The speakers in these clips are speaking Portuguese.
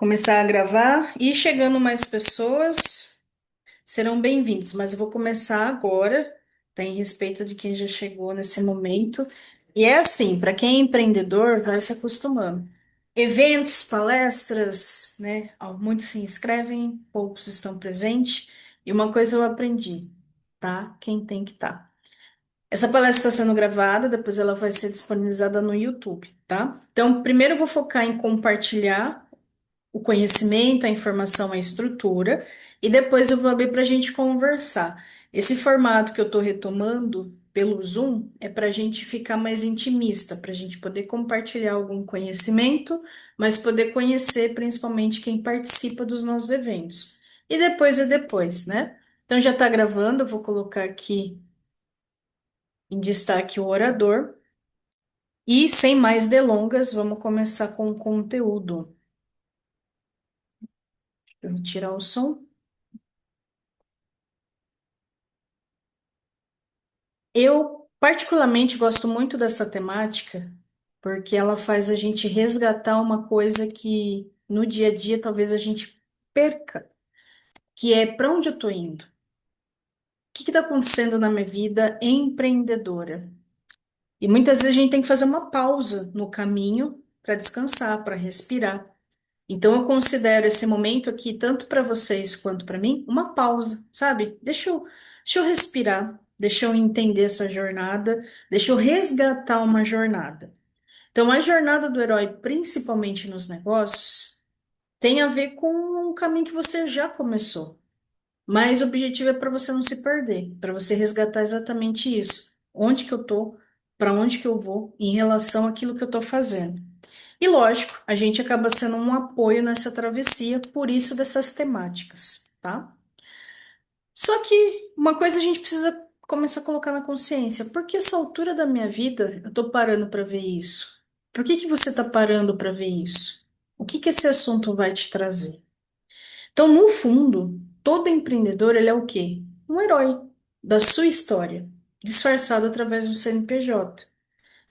Começar a gravar e chegando mais pessoas serão bem-vindos, mas eu vou começar agora, tá, em respeito de quem já chegou nesse momento. E é assim, para quem é empreendedor, vai se acostumando. Eventos, palestras, né? Muitos se inscrevem, poucos estão presentes. E uma coisa eu aprendi, tá? Quem tem que estar. Essa palestra está sendo gravada, depois ela vai ser disponibilizada no YouTube, tá? Então, primeiro eu vou focar em compartilhar o conhecimento, a informação, a estrutura, e depois eu vou abrir para a gente conversar. Esse formato que eu estou retomando pelo Zoom é para a gente ficar mais intimista, para a gente poder compartilhar algum conhecimento, mas poder conhecer principalmente quem participa dos nossos eventos. E depois é depois, né? Então já está gravando, eu vou colocar aqui em destaque o orador. E sem mais delongas, vamos começar com o conteúdo. Eu vou tirar o som. Eu particularmente gosto muito dessa temática porque ela faz a gente resgatar uma coisa que no dia a dia talvez a gente perca, que é para onde eu estou indo? O que está acontecendo na minha vida empreendedora? E muitas vezes a gente tem que fazer uma pausa no caminho para descansar, para respirar. Então eu considero esse momento aqui, tanto para vocês quanto para mim, uma pausa, sabe? Deixa eu respirar, deixa eu entender essa jornada, deixa eu resgatar uma jornada. Então, a jornada do herói, principalmente nos negócios, tem a ver com um caminho que você já começou. Mas o objetivo é para você não se perder, para você resgatar exatamente isso. Onde que eu tô, para onde que eu vou em relação àquilo que eu tô fazendo. E lógico, a gente acaba sendo um apoio nessa travessia, por isso dessas temáticas, tá? Só que uma coisa a gente precisa começar a colocar na consciência. Por que essa altura da minha vida eu tô parando para ver isso? Por que que você tá parando para ver isso? O que que esse assunto vai te trazer? Então, no fundo, todo empreendedor, ele é o quê? Um herói da sua história, disfarçado através do CNPJ.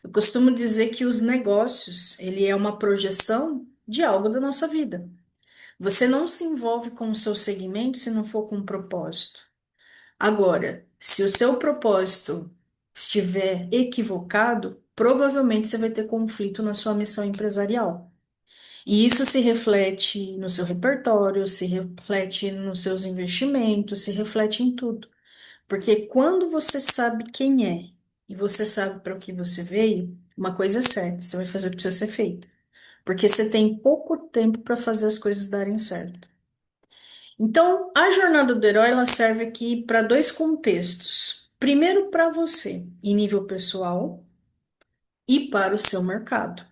Eu costumo dizer que os negócios, ele é uma projeção de algo da nossa vida. Você não se envolve com o seu segmento se não for com um propósito. Agora, se o seu propósito estiver equivocado, provavelmente você vai ter conflito na sua missão empresarial. E isso se reflete no seu repertório, se reflete nos seus investimentos, se reflete em tudo. Porque quando você sabe quem é e você sabe para o que você veio, uma coisa é certa, você vai fazer o que precisa ser feito. Porque você tem pouco tempo para fazer as coisas darem certo. Então, a jornada do herói ela serve aqui para dois contextos. Primeiro, para você, em nível pessoal, e para o seu mercado.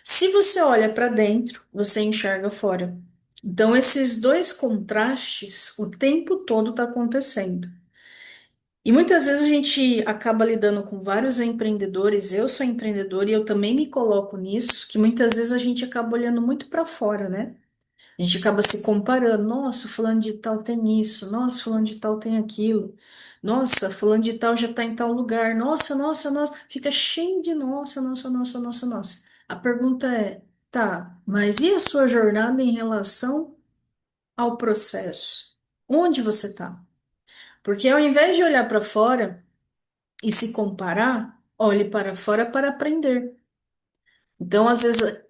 Se você olha para dentro, você enxerga fora. Então, esses dois contrastes o tempo todo está acontecendo. E muitas vezes a gente acaba lidando com vários empreendedores. Eu sou empreendedora e eu também me coloco nisso, que muitas vezes a gente acaba olhando muito para fora, né? A gente acaba se comparando. Nossa, fulano de tal tem isso. Nossa, fulano de tal tem aquilo. Nossa, fulano de tal já está em tal lugar. Nossa, nossa, nossa. Fica cheio de nossa, nossa, nossa, nossa, nossa. A pergunta é, tá, mas e a sua jornada em relação ao processo? Onde você está? Porque ao invés de olhar para fora e se comparar, olhe para fora para aprender. Então, às vezes,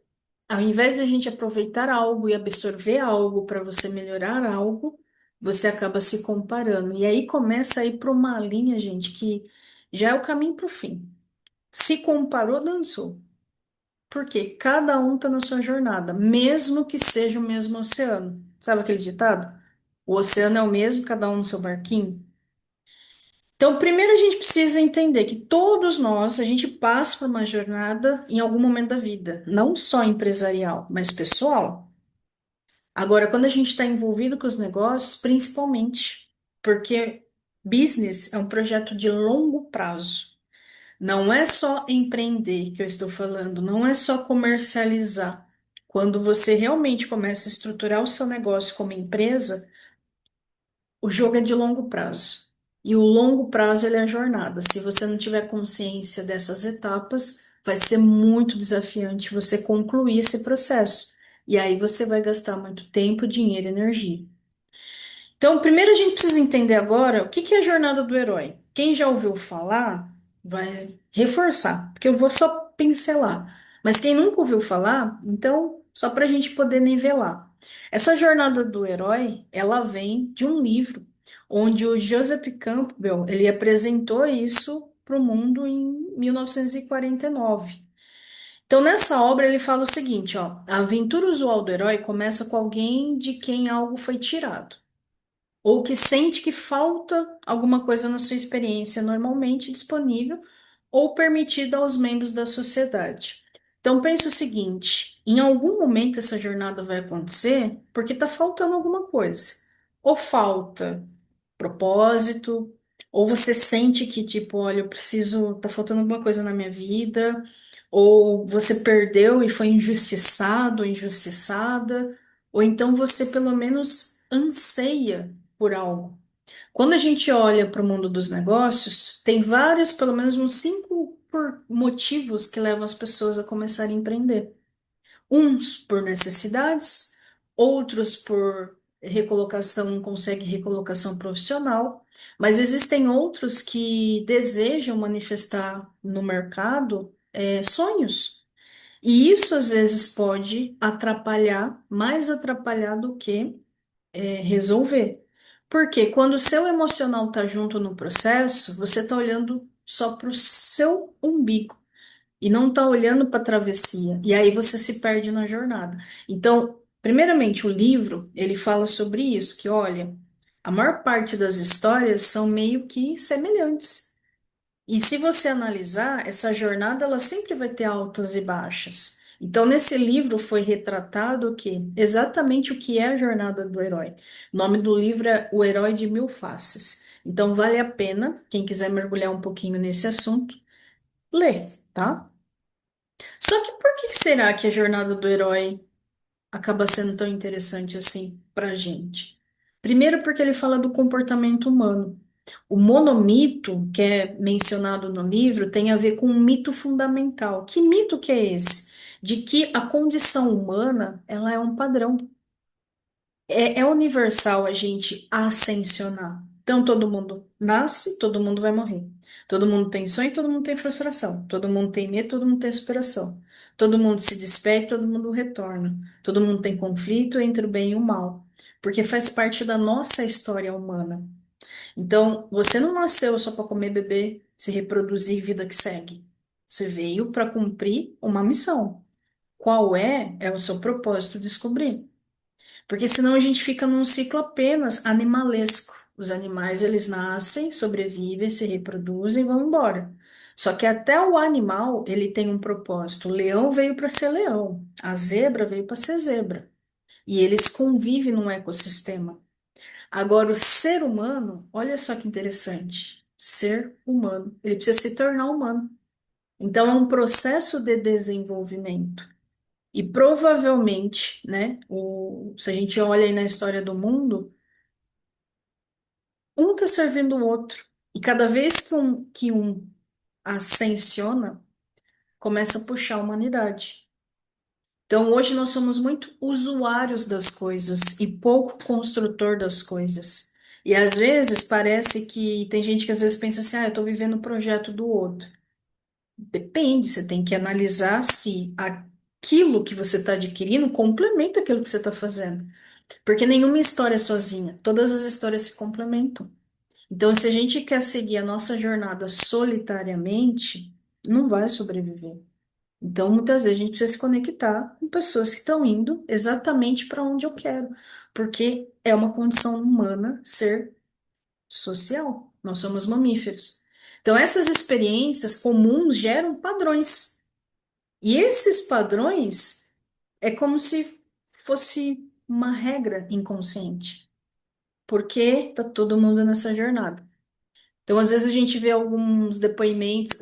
ao invés de a gente aproveitar algo e absorver algo para você melhorar algo, você acaba se comparando. E aí começa a ir para uma linha, gente, que já é o caminho para o fim. Se comparou, dançou. Porque cada um está na sua jornada, mesmo que seja o mesmo oceano. Sabe aquele ditado? O oceano é o mesmo, cada um no seu barquinho. Então, primeiro a gente precisa entender que todos nós, a gente passa por uma jornada em algum momento da vida, não só empresarial, mas pessoal. Agora, quando a gente está envolvido com os negócios, principalmente, porque business é um projeto de longo prazo. Não é só empreender que eu estou falando, não é só comercializar. Quando você realmente começa a estruturar o seu negócio como empresa, o jogo é de longo prazo. E o longo prazo ele é a jornada. Se você não tiver consciência dessas etapas, vai ser muito desafiante você concluir esse processo. E aí você vai gastar muito tempo, dinheiro e energia. Então, primeiro a gente precisa entender agora o que que é a jornada do herói. Quem já ouviu falar vai reforçar, porque eu vou só pincelar. Mas quem nunca ouviu falar, então, só para a gente poder nivelar. Essa jornada do herói, ela vem de um livro onde o Joseph Campbell, ele apresentou isso para o mundo em 1949. Então, nessa obra, ele fala o seguinte, ó, a aventura usual do herói começa com alguém de quem algo foi tirado ou que sente que falta alguma coisa na sua experiência normalmente disponível ou permitida aos membros da sociedade. Então, pense o seguinte: em algum momento essa jornada vai acontecer porque está faltando alguma coisa. Ou falta propósito, ou você sente que, tipo, olha, eu preciso, tá faltando alguma coisa na minha vida, ou você perdeu e foi injustiçado ou injustiçada, ou então você pelo menos anseia por algo. Quando a gente olha para o mundo dos negócios, tem vários, pelo menos uns cinco motivos que levam as pessoas a começarem a empreender. Uns por necessidades, outros por recolocação, não consegue recolocação profissional, mas existem outros que desejam manifestar no mercado sonhos. E isso às vezes pode atrapalhar, mais atrapalhar do que resolver. Porque quando o seu emocional está junto no processo, você está olhando só para o seu umbigo e não está olhando para a travessia. E aí você se perde na jornada. Então, primeiramente, o livro, ele fala sobre isso, que olha, a maior parte das histórias são meio que semelhantes. E se você analisar, essa jornada ela sempre vai ter altas e baixas. Então, nesse livro foi retratado o quê? Exatamente o que é a jornada do herói. O nome do livro é O Herói de Mil Faces. Então, vale a pena, quem quiser mergulhar um pouquinho nesse assunto, ler, tá? Só que por que será que a jornada do herói acaba sendo tão interessante assim pra gente? Primeiro, porque ele fala do comportamento humano. O monomito, que é mencionado no livro, tem a ver com um mito fundamental. Que mito que é esse? De que a condição humana, ela é um padrão. É universal a gente ascensionar. Então, todo mundo nasce, todo mundo vai morrer. Todo mundo tem sonho, todo mundo tem frustração. Todo mundo tem medo, todo mundo tem superação. Todo mundo se despede, todo mundo retorna. Todo mundo tem conflito entre o bem e o mal. Porque faz parte da nossa história humana. Então, você não nasceu só para comer, beber, se reproduzir, vida que segue. Você veio para cumprir uma missão. Qual é? É o seu propósito descobrir. Porque senão a gente fica num ciclo apenas animalesco. Os animais, eles nascem, sobrevivem, se reproduzem e vão embora. Só que até o animal, ele tem um propósito. O leão veio para ser leão, a zebra veio para ser zebra. E eles convivem num ecossistema. Agora, o ser humano, olha só que interessante. Ser humano, ele precisa se tornar humano. Então, é um processo de desenvolvimento. E provavelmente, né, se a gente olha aí na história do mundo, um está servindo o outro. E cada vez que um ascensiona, começa a puxar a humanidade. Então, hoje nós somos muito usuários das coisas e pouco construtor das coisas. E às vezes parece que tem gente que às vezes pensa assim, ah, eu estou vivendo o projeto do outro. Depende, você tem que analisar se aquilo que você está adquirindo complementa aquilo que você está fazendo. Porque nenhuma história é sozinha, todas as histórias se complementam. Então, se a gente quer seguir a nossa jornada solitariamente, não vai sobreviver. Então, muitas vezes a gente precisa se conectar com pessoas que estão indo exatamente para onde eu quero, porque é uma condição humana ser social. Nós somos mamíferos. Então, essas experiências comuns geram padrões. E esses padrões é como se fosse uma regra inconsciente, porque tá todo mundo nessa jornada. Então, às vezes a gente vê alguns depoimentos,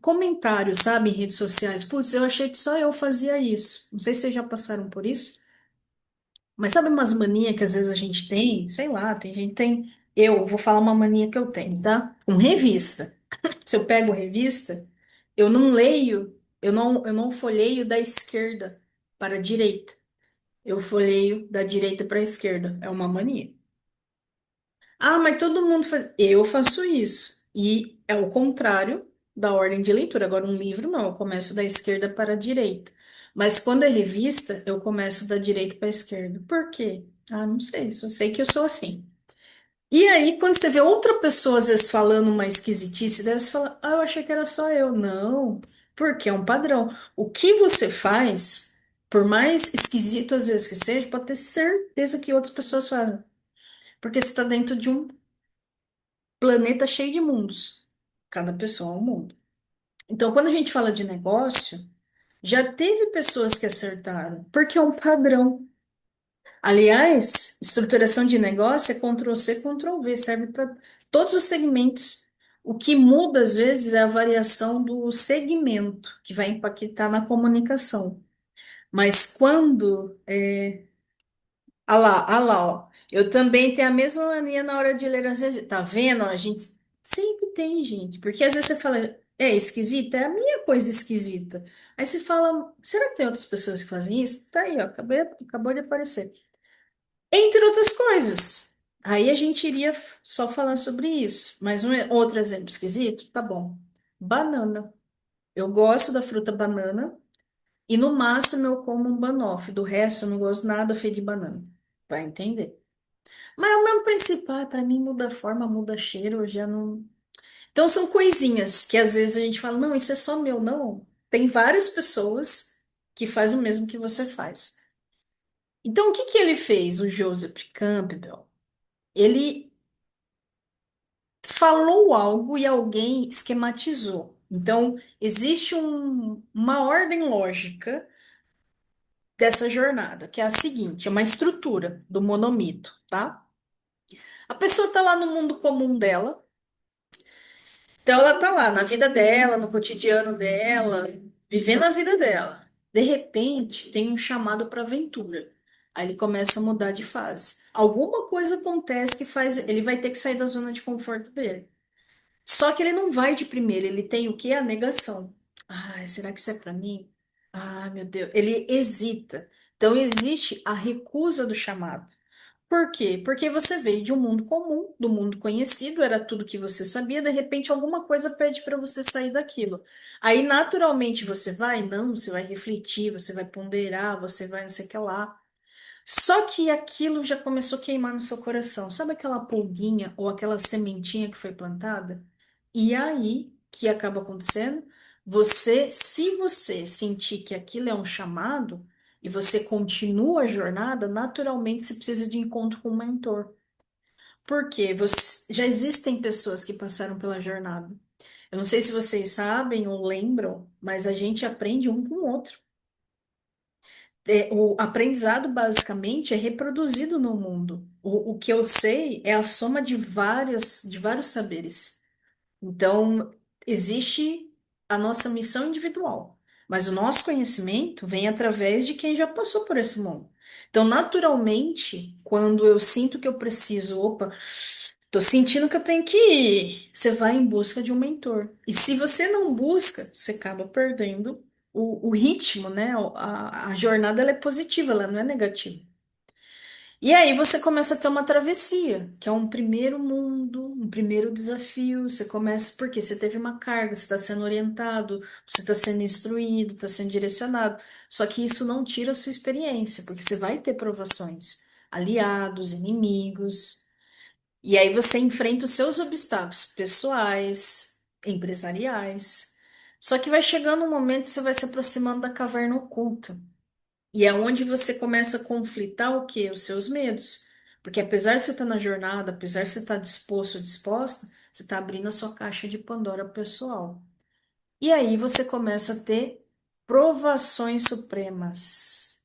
comentários, sabe, em redes sociais. Putz, eu achei que só eu fazia isso. Não sei se vocês já passaram por isso, mas sabe umas manias que às vezes a gente tem? Sei lá, tem gente que tem. Eu vou falar uma mania que eu tenho, tá? Com revista. Se eu pego revista, eu não leio, eu não folheio da esquerda para a direita. Eu folheio da direita para a esquerda. É uma mania. Ah, mas todo mundo faz. Eu faço isso. E é o contrário da ordem de leitura. Agora, um livro, não. Eu começo da esquerda para a direita. Mas quando é revista, eu começo da direita para a esquerda. Por quê? Ah, não sei. Só sei que eu sou assim. E aí, quando você vê outra pessoa, às vezes, falando uma esquisitice dessa, você fala, ah, eu achei que era só eu. Não, porque é um padrão. O que você faz, por mais esquisito às vezes que seja, pode ter certeza que outras pessoas fazem. Porque você está dentro de um planeta cheio de mundos. Cada pessoa é um mundo. Então, quando a gente fala de negócio, já teve pessoas que acertaram, porque é um padrão. Aliás, estruturação de negócio é Ctrl+C, Ctrl+V, serve para todos os segmentos. O que muda, às vezes, é a variação do segmento, que vai impactar na comunicação. Mas quando ah lá, ó. Eu também tenho a mesma mania na hora de ler as revistas. Tá vendo? A gente sempre tem, gente. Porque às vezes você fala, é esquisita? É a minha coisa esquisita. Aí você fala, será que tem outras pessoas que fazem isso? Tá aí, ó, acabou de aparecer. Entre outras coisas. Aí a gente iria só falar sobre isso. Mas um outro exemplo esquisito? Tá bom. Banana. Eu gosto da fruta banana. E no máximo eu como um banoffee. Do resto eu não gosto nada feito de banana. Vai entender? Mas é o mesmo principal, para mim muda a forma, muda cheiro, eu já não. Então são coisinhas que às vezes a gente fala, não, isso é só meu, não. Tem várias pessoas que fazem o mesmo que você faz. Então o que que ele fez, o Joseph Campbell? Ele falou algo e alguém esquematizou. Então existe uma ordem lógica dessa jornada, que é a seguinte, é uma estrutura do monomito, tá? A pessoa está lá no mundo comum dela. Então ela tá lá na vida dela, no cotidiano dela, vivendo a vida dela. De repente, tem um chamado para aventura. Aí ele começa a mudar de fase. Alguma coisa acontece que faz, ele vai ter que sair da zona de conforto dele. Só que ele não vai de primeira, ele tem o quê? A negação. Ah, será que isso é para mim? Ah, meu Deus, ele hesita. Então existe a recusa do chamado. Por quê? Porque você veio de um mundo comum, do mundo conhecido, era tudo que você sabia, de repente alguma coisa pede para você sair daquilo. Aí naturalmente você vai, não, você vai refletir, você vai ponderar, você vai não sei o que lá. Só que aquilo já começou a queimar no seu coração. Sabe aquela pulguinha ou aquela sementinha que foi plantada? E aí, o que acaba acontecendo? Se você sentir que aquilo é um chamado e você continua a jornada, naturalmente você precisa de encontro com um mentor. Porque já existem pessoas que passaram pela jornada. Eu não sei se vocês sabem ou lembram, mas a gente aprende um com o outro. O aprendizado basicamente é reproduzido no mundo. O que eu sei é a soma de vários saberes. Então, existe a nossa missão individual, mas o nosso conhecimento vem através de quem já passou por esse mundo. Então, naturalmente, quando eu sinto que eu preciso, opa, tô sentindo que eu tenho que ir, você vai em busca de um mentor. E se você não busca, você acaba perdendo o ritmo, né? A jornada ela é positiva, ela não é negativa. E aí você começa a ter uma travessia, que é um primeiro mundo, um primeiro desafio. Você começa porque você teve uma carga, você está sendo orientado, você está sendo instruído, está sendo direcionado. Só que isso não tira a sua experiência, porque você vai ter provações, aliados, inimigos. E aí você enfrenta os seus obstáculos pessoais, empresariais. Só que vai chegando um momento que você vai se aproximando da caverna oculta. E é onde você começa a conflitar o quê? Os seus medos. Porque apesar de você estar na jornada, apesar de você estar disposto ou disposta, você está abrindo a sua caixa de Pandora pessoal. E aí você começa a ter provações supremas.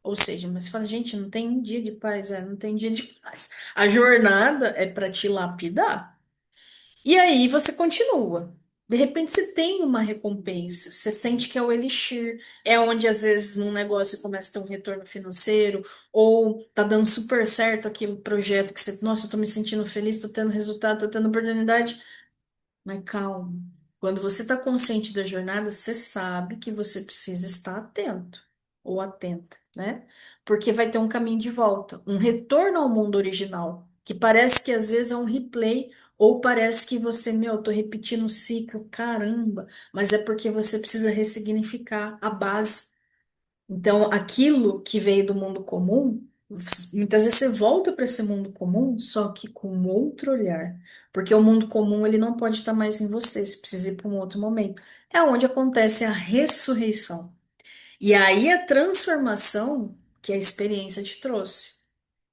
Ou seja, mas você fala, gente, não tem um dia de paz, não tem dia de paz. A jornada é para te lapidar. E aí você continua. De repente você tem uma recompensa, você sente que é o elixir, é onde às vezes num negócio começa a ter um retorno financeiro, ou tá dando super certo aquele projeto que você, nossa, eu tô me sentindo feliz, tô tendo resultado, tô tendo oportunidade. Mas calma. Quando você tá consciente da jornada, você sabe que você precisa estar atento ou atenta. né? Porque vai ter um caminho de volta, um retorno ao mundo original, que parece que às vezes é um replay, ou parece que você, meu, tô repetindo o ciclo, caramba, mas é porque você precisa ressignificar a base. Então, aquilo que veio do mundo comum, muitas vezes você volta para esse mundo comum, só que com outro olhar. Porque o mundo comum, ele não pode estar mais em você, você precisa ir para um outro momento. É onde acontece a ressurreição. E aí a transformação que a experiência te trouxe.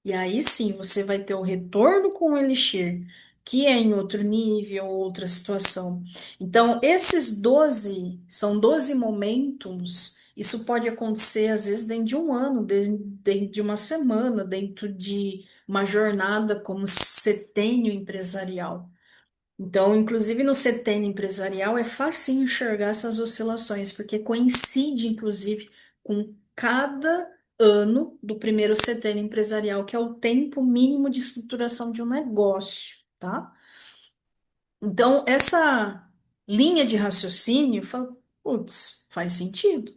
E aí sim você vai ter o retorno com o Elixir, que é em outro nível, outra situação. Então, esses 12 são 12 momentos. Isso pode acontecer às vezes dentro de um ano, dentro de uma semana, dentro de uma jornada como setênio empresarial. Então, inclusive no setênio empresarial é fácil enxergar essas oscilações, porque coincide, inclusive, com cada ano do primeiro setênio empresarial, que é o tempo mínimo de estruturação de um negócio, tá? Então, essa linha de raciocínio, fala, putz, faz sentido.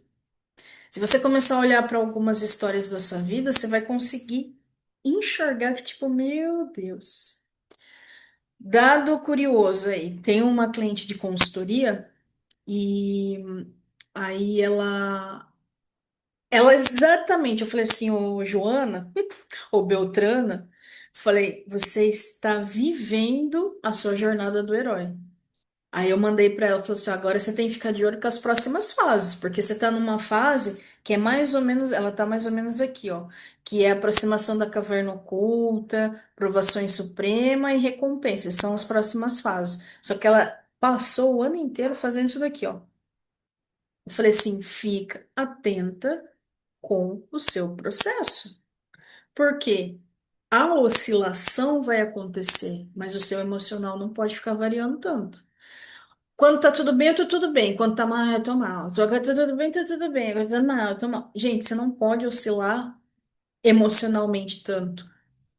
Se você começar a olhar para algumas histórias da sua vida, você vai conseguir enxergar que, tipo, meu Deus. Dado curioso aí, tem uma cliente de consultoria e aí ela exatamente, eu falei assim, ô Joana, ou Beltrana, falei, você está vivendo a sua jornada do herói. Aí eu mandei para ela, falou assim, agora você tem que ficar de olho com as próximas fases, porque você está numa fase que é mais ou menos, ela está mais ou menos aqui, ó, que é a aproximação da caverna oculta, provações suprema e recompensa, são as próximas fases. Só que ela passou o ano inteiro fazendo isso daqui, ó. Eu falei assim, fica atenta com o seu processo, porque a oscilação vai acontecer, mas o seu emocional não pode ficar variando tanto. Quando tá tudo bem, eu tô tudo bem. Quando tá mal, eu tô mal. Agora tá tudo bem, tá tudo bem. Agora tá mal, eu tô mal. Gente, você não pode oscilar emocionalmente tanto.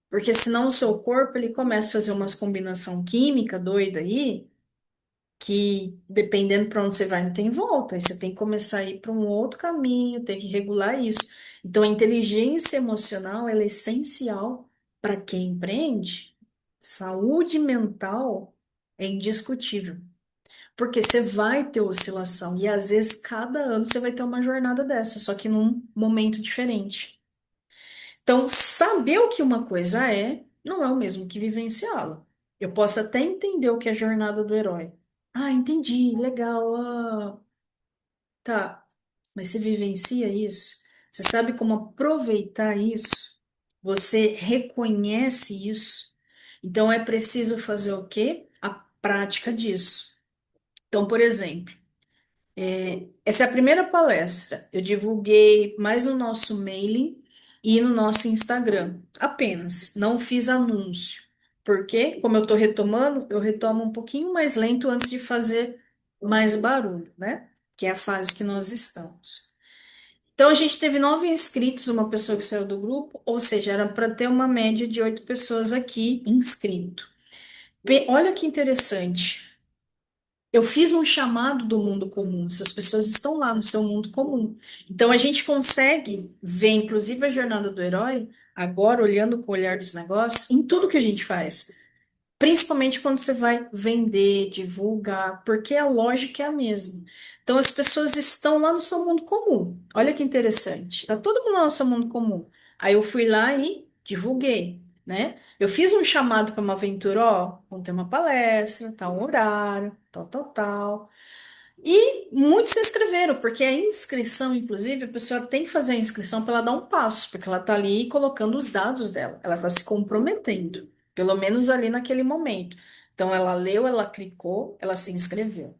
Porque senão o seu corpo, ele começa a fazer umas combinação química doida aí, que dependendo para onde você vai, não tem volta. Aí você tem que começar a ir para um outro caminho, tem que regular isso. Então, a inteligência emocional, ela é essencial para quem empreende. Saúde mental é indiscutível. Porque você vai ter oscilação e às vezes cada ano você vai ter uma jornada dessa, só que num momento diferente. Então, saber o que uma coisa é não é o mesmo que vivenciá-la. Eu posso até entender o que é a jornada do herói. Ah, entendi, legal. Tá, mas você vivencia isso? Você sabe como aproveitar isso? Você reconhece isso? Então é preciso fazer o quê? A prática disso. Então, por exemplo, essa é a primeira palestra. Eu divulguei mais no nosso mailing e no nosso Instagram. Apenas. Não fiz anúncio. Porque, como eu estou retomando, eu retomo um pouquinho mais lento antes de fazer mais barulho, né? Que é a fase que nós estamos. Então, a gente teve 9 inscritos, uma pessoa que saiu do grupo, ou seja, era para ter uma média de 8 pessoas aqui inscrito. Olha que interessante. Eu fiz um chamado do mundo comum, essas pessoas estão lá no seu mundo comum. Então a gente consegue ver, inclusive, a jornada do herói, agora olhando com o olhar dos negócios, em tudo que a gente faz. Principalmente quando você vai vender, divulgar, porque a lógica é a mesma. Então as pessoas estão lá no seu mundo comum. Olha que interessante. Está todo mundo lá no seu mundo comum. Aí eu fui lá e divulguei, né? Eu fiz um chamado para uma aventura, ó, vão ter uma palestra, tal horário, tal, tal, tal. E muitos se inscreveram, porque a inscrição, inclusive, a pessoa tem que fazer a inscrição para ela dar um passo, porque ela está ali colocando os dados dela, ela está se comprometendo, pelo menos ali naquele momento. Então, ela leu, ela clicou, ela se inscreveu.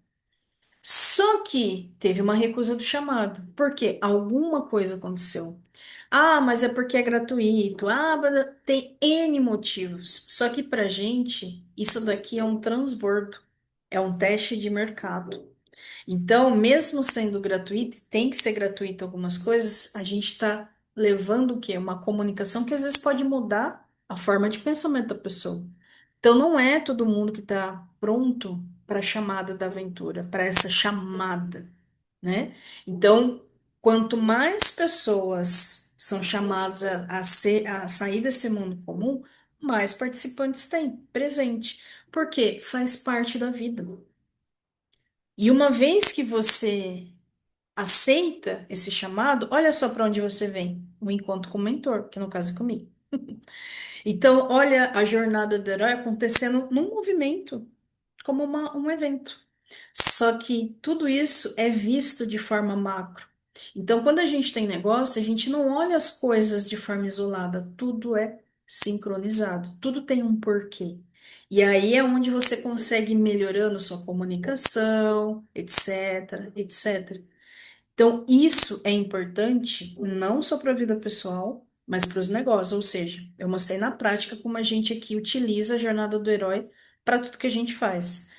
Só que teve uma recusa do chamado, porque alguma coisa aconteceu. Ah, mas é porque é gratuito. Ah, mas tem N motivos. Só que pra gente, isso daqui é um transbordo, é um teste de mercado. Então, mesmo sendo gratuito, tem que ser gratuito algumas coisas, a gente está levando o quê? Uma comunicação que às vezes pode mudar a forma de pensamento da pessoa. Então, não é todo mundo que está pronto para a chamada da aventura, para essa chamada, né? Então, quanto mais pessoas são chamados a sair desse mundo comum, mais participantes têm presente. Por quê? Faz parte da vida. E uma vez que você aceita esse chamado, olha só para onde você vem. O encontro com o mentor, que no caso é comigo. Então, olha a jornada do herói acontecendo num movimento, como um evento. Só que tudo isso é visto de forma macro. Então, quando a gente tem negócio, a gente não olha as coisas de forma isolada, tudo é sincronizado, tudo tem um porquê. E aí é onde você consegue ir melhorando sua comunicação, etc, etc. Então, isso é importante não só para a vida pessoal, mas para os negócios. Ou seja, eu mostrei na prática como a gente aqui utiliza a jornada do herói para tudo que a gente faz.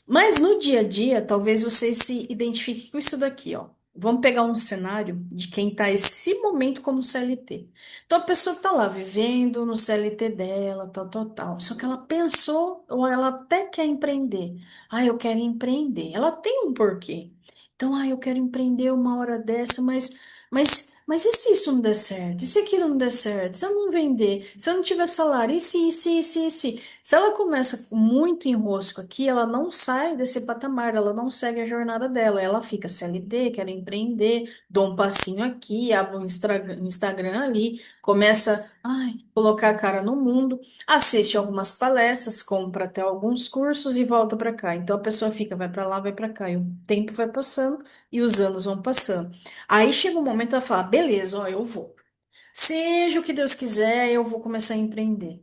Mas no dia a dia, talvez você se identifique com isso daqui, ó. Vamos pegar um cenário de quem está esse momento como CLT. Então a pessoa está lá vivendo no CLT dela, tal, tal, tal. Só que ela pensou ou ela até quer empreender. Ah, eu quero empreender. Ela tem um porquê. Então, ah, eu quero empreender uma hora dessa, mas e se isso não der certo? E se aquilo não der certo? Se eu não vender? Se eu não tiver salário? E se? Se ela começa muito enrosco aqui, ela não sai desse patamar, ela não segue a jornada dela. Ela fica CLT, quer empreender, dou um passinho aqui, abre um Instagram ali, começa, ai, colocar a cara no mundo, assiste algumas palestras, compra até alguns cursos e volta para cá. Então a pessoa fica, vai para lá, vai para cá, e o tempo vai passando e os anos vão passando. Aí chega um momento ela fala, beleza, ó, eu vou. Seja o que Deus quiser, eu vou começar a empreender.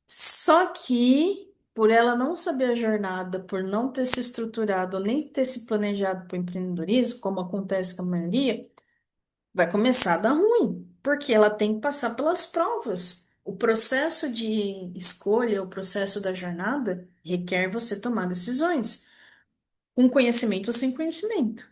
Só que, por ela não saber a jornada, por não ter se estruturado, nem ter se planejado para o empreendedorismo, como acontece com a maioria, vai começar a dar ruim, porque ela tem que passar pelas provas. O processo de escolha, o processo da jornada, requer você tomar decisões, com conhecimento ou sem conhecimento.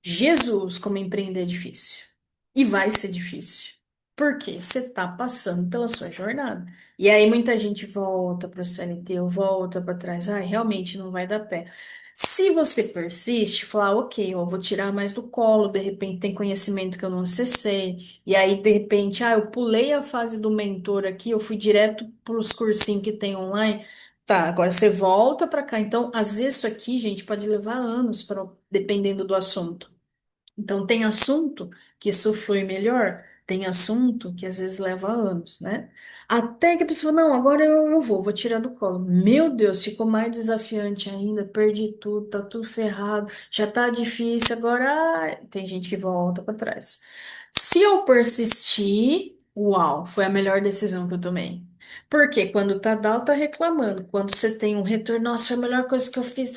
Jesus, como empreender é difícil. E vai ser difícil. Porque você está passando pela sua jornada. E aí muita gente volta para o CLT ou volta para trás. Ah, realmente não vai dar pé. Se você persiste, falar, ok, eu vou tirar mais do colo, de repente tem conhecimento que eu não acessei, e aí de repente, ah, eu pulei a fase do mentor aqui, eu fui direto para os cursinhos que tem online. Tá, agora você volta para cá. Então, às vezes isso aqui, gente, pode levar anos para dependendo do assunto. Então, tem assunto que isso flui melhor, tem assunto que às vezes leva anos, né? Até que a pessoa, não, agora eu vou tirar do colo. Meu Deus, ficou mais desafiante ainda, perdi tudo, tá tudo ferrado, já tá difícil, agora tem gente que volta para trás. Se eu persistir, uau, foi a melhor decisão que eu tomei. Porque quando tá down, tá reclamando. Quando você tem um retorno, nossa, foi a melhor coisa que eu fiz.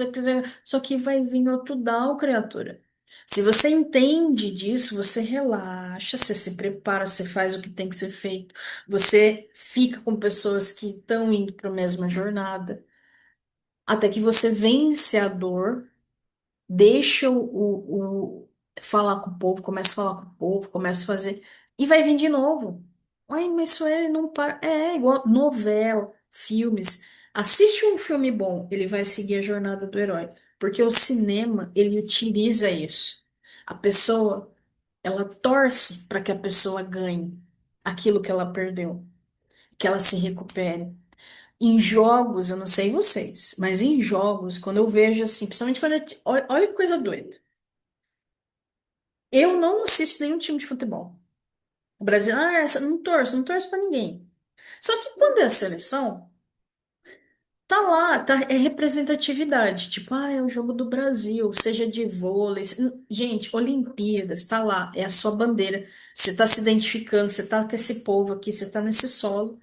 Só que vai vir outro down, criatura. Se você entende disso, você relaxa, você se prepara, você faz o que tem que ser feito, você fica com pessoas que estão indo para a mesma jornada, até que você vence a dor, deixa falar com o povo, começa a falar com o povo, começa a fazer, e vai vir de novo. Ai, mas isso é, não para. É igual novela, filmes. Assiste um filme bom, ele vai seguir a jornada do herói, porque o cinema, ele utiliza isso. A pessoa ela torce para que a pessoa ganhe aquilo que ela perdeu, que ela se recupere. Em jogos, eu não sei vocês, mas em jogos, quando eu vejo assim, principalmente quando olha que coisa doida. Eu não assisto nenhum time de futebol. O Brasil, ah, essa, não torço para ninguém. Só que quando é a seleção, tá lá, tá, é representatividade. Tipo, ah, é o jogo do Brasil, seja de vôlei. Gente, Olimpíadas, tá lá, é a sua bandeira. Você tá se identificando, você tá com esse povo aqui, você tá nesse solo.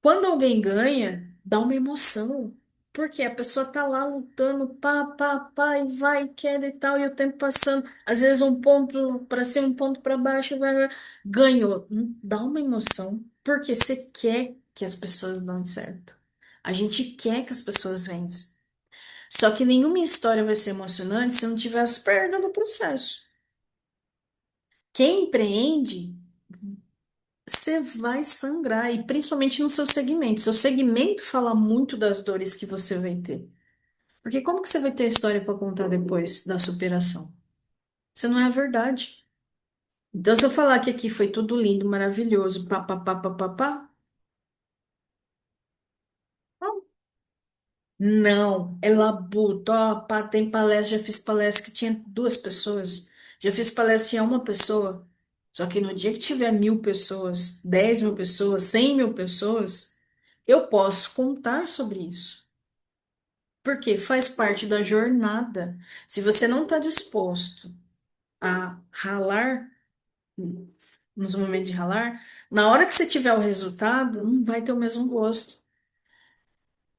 Quando alguém ganha, dá uma emoção. Porque a pessoa tá lá lutando, pá, e vai, e queda e tal, e o tempo passando. Às vezes um ponto para cima, um ponto para baixo, ganhou. Dá uma emoção. Porque você quer que as pessoas dão certo. A gente quer que as pessoas vençam. Só que nenhuma história vai ser emocionante se não tiver as perdas do processo. Quem empreende você vai sangrar, e principalmente no seu segmento. Seu segmento fala muito das dores que você vai ter. Porque como que você vai ter história para contar depois da superação? Você não é a verdade. Então, se eu falar que aqui foi tudo lindo, maravilhoso, pá, pá, pá, pá, pá, pá, não, é labuto, ó, pá, tem palestra, já fiz palestra que tinha duas pessoas, já fiz palestra que tinha uma pessoa, só que no dia que tiver 1.000 pessoas, 10.000 pessoas, 100.000 pessoas, eu posso contar sobre isso, porque faz parte da jornada. Se você não está disposto a ralar, nos momentos de ralar, na hora que você tiver o resultado, não vai ter o mesmo gosto.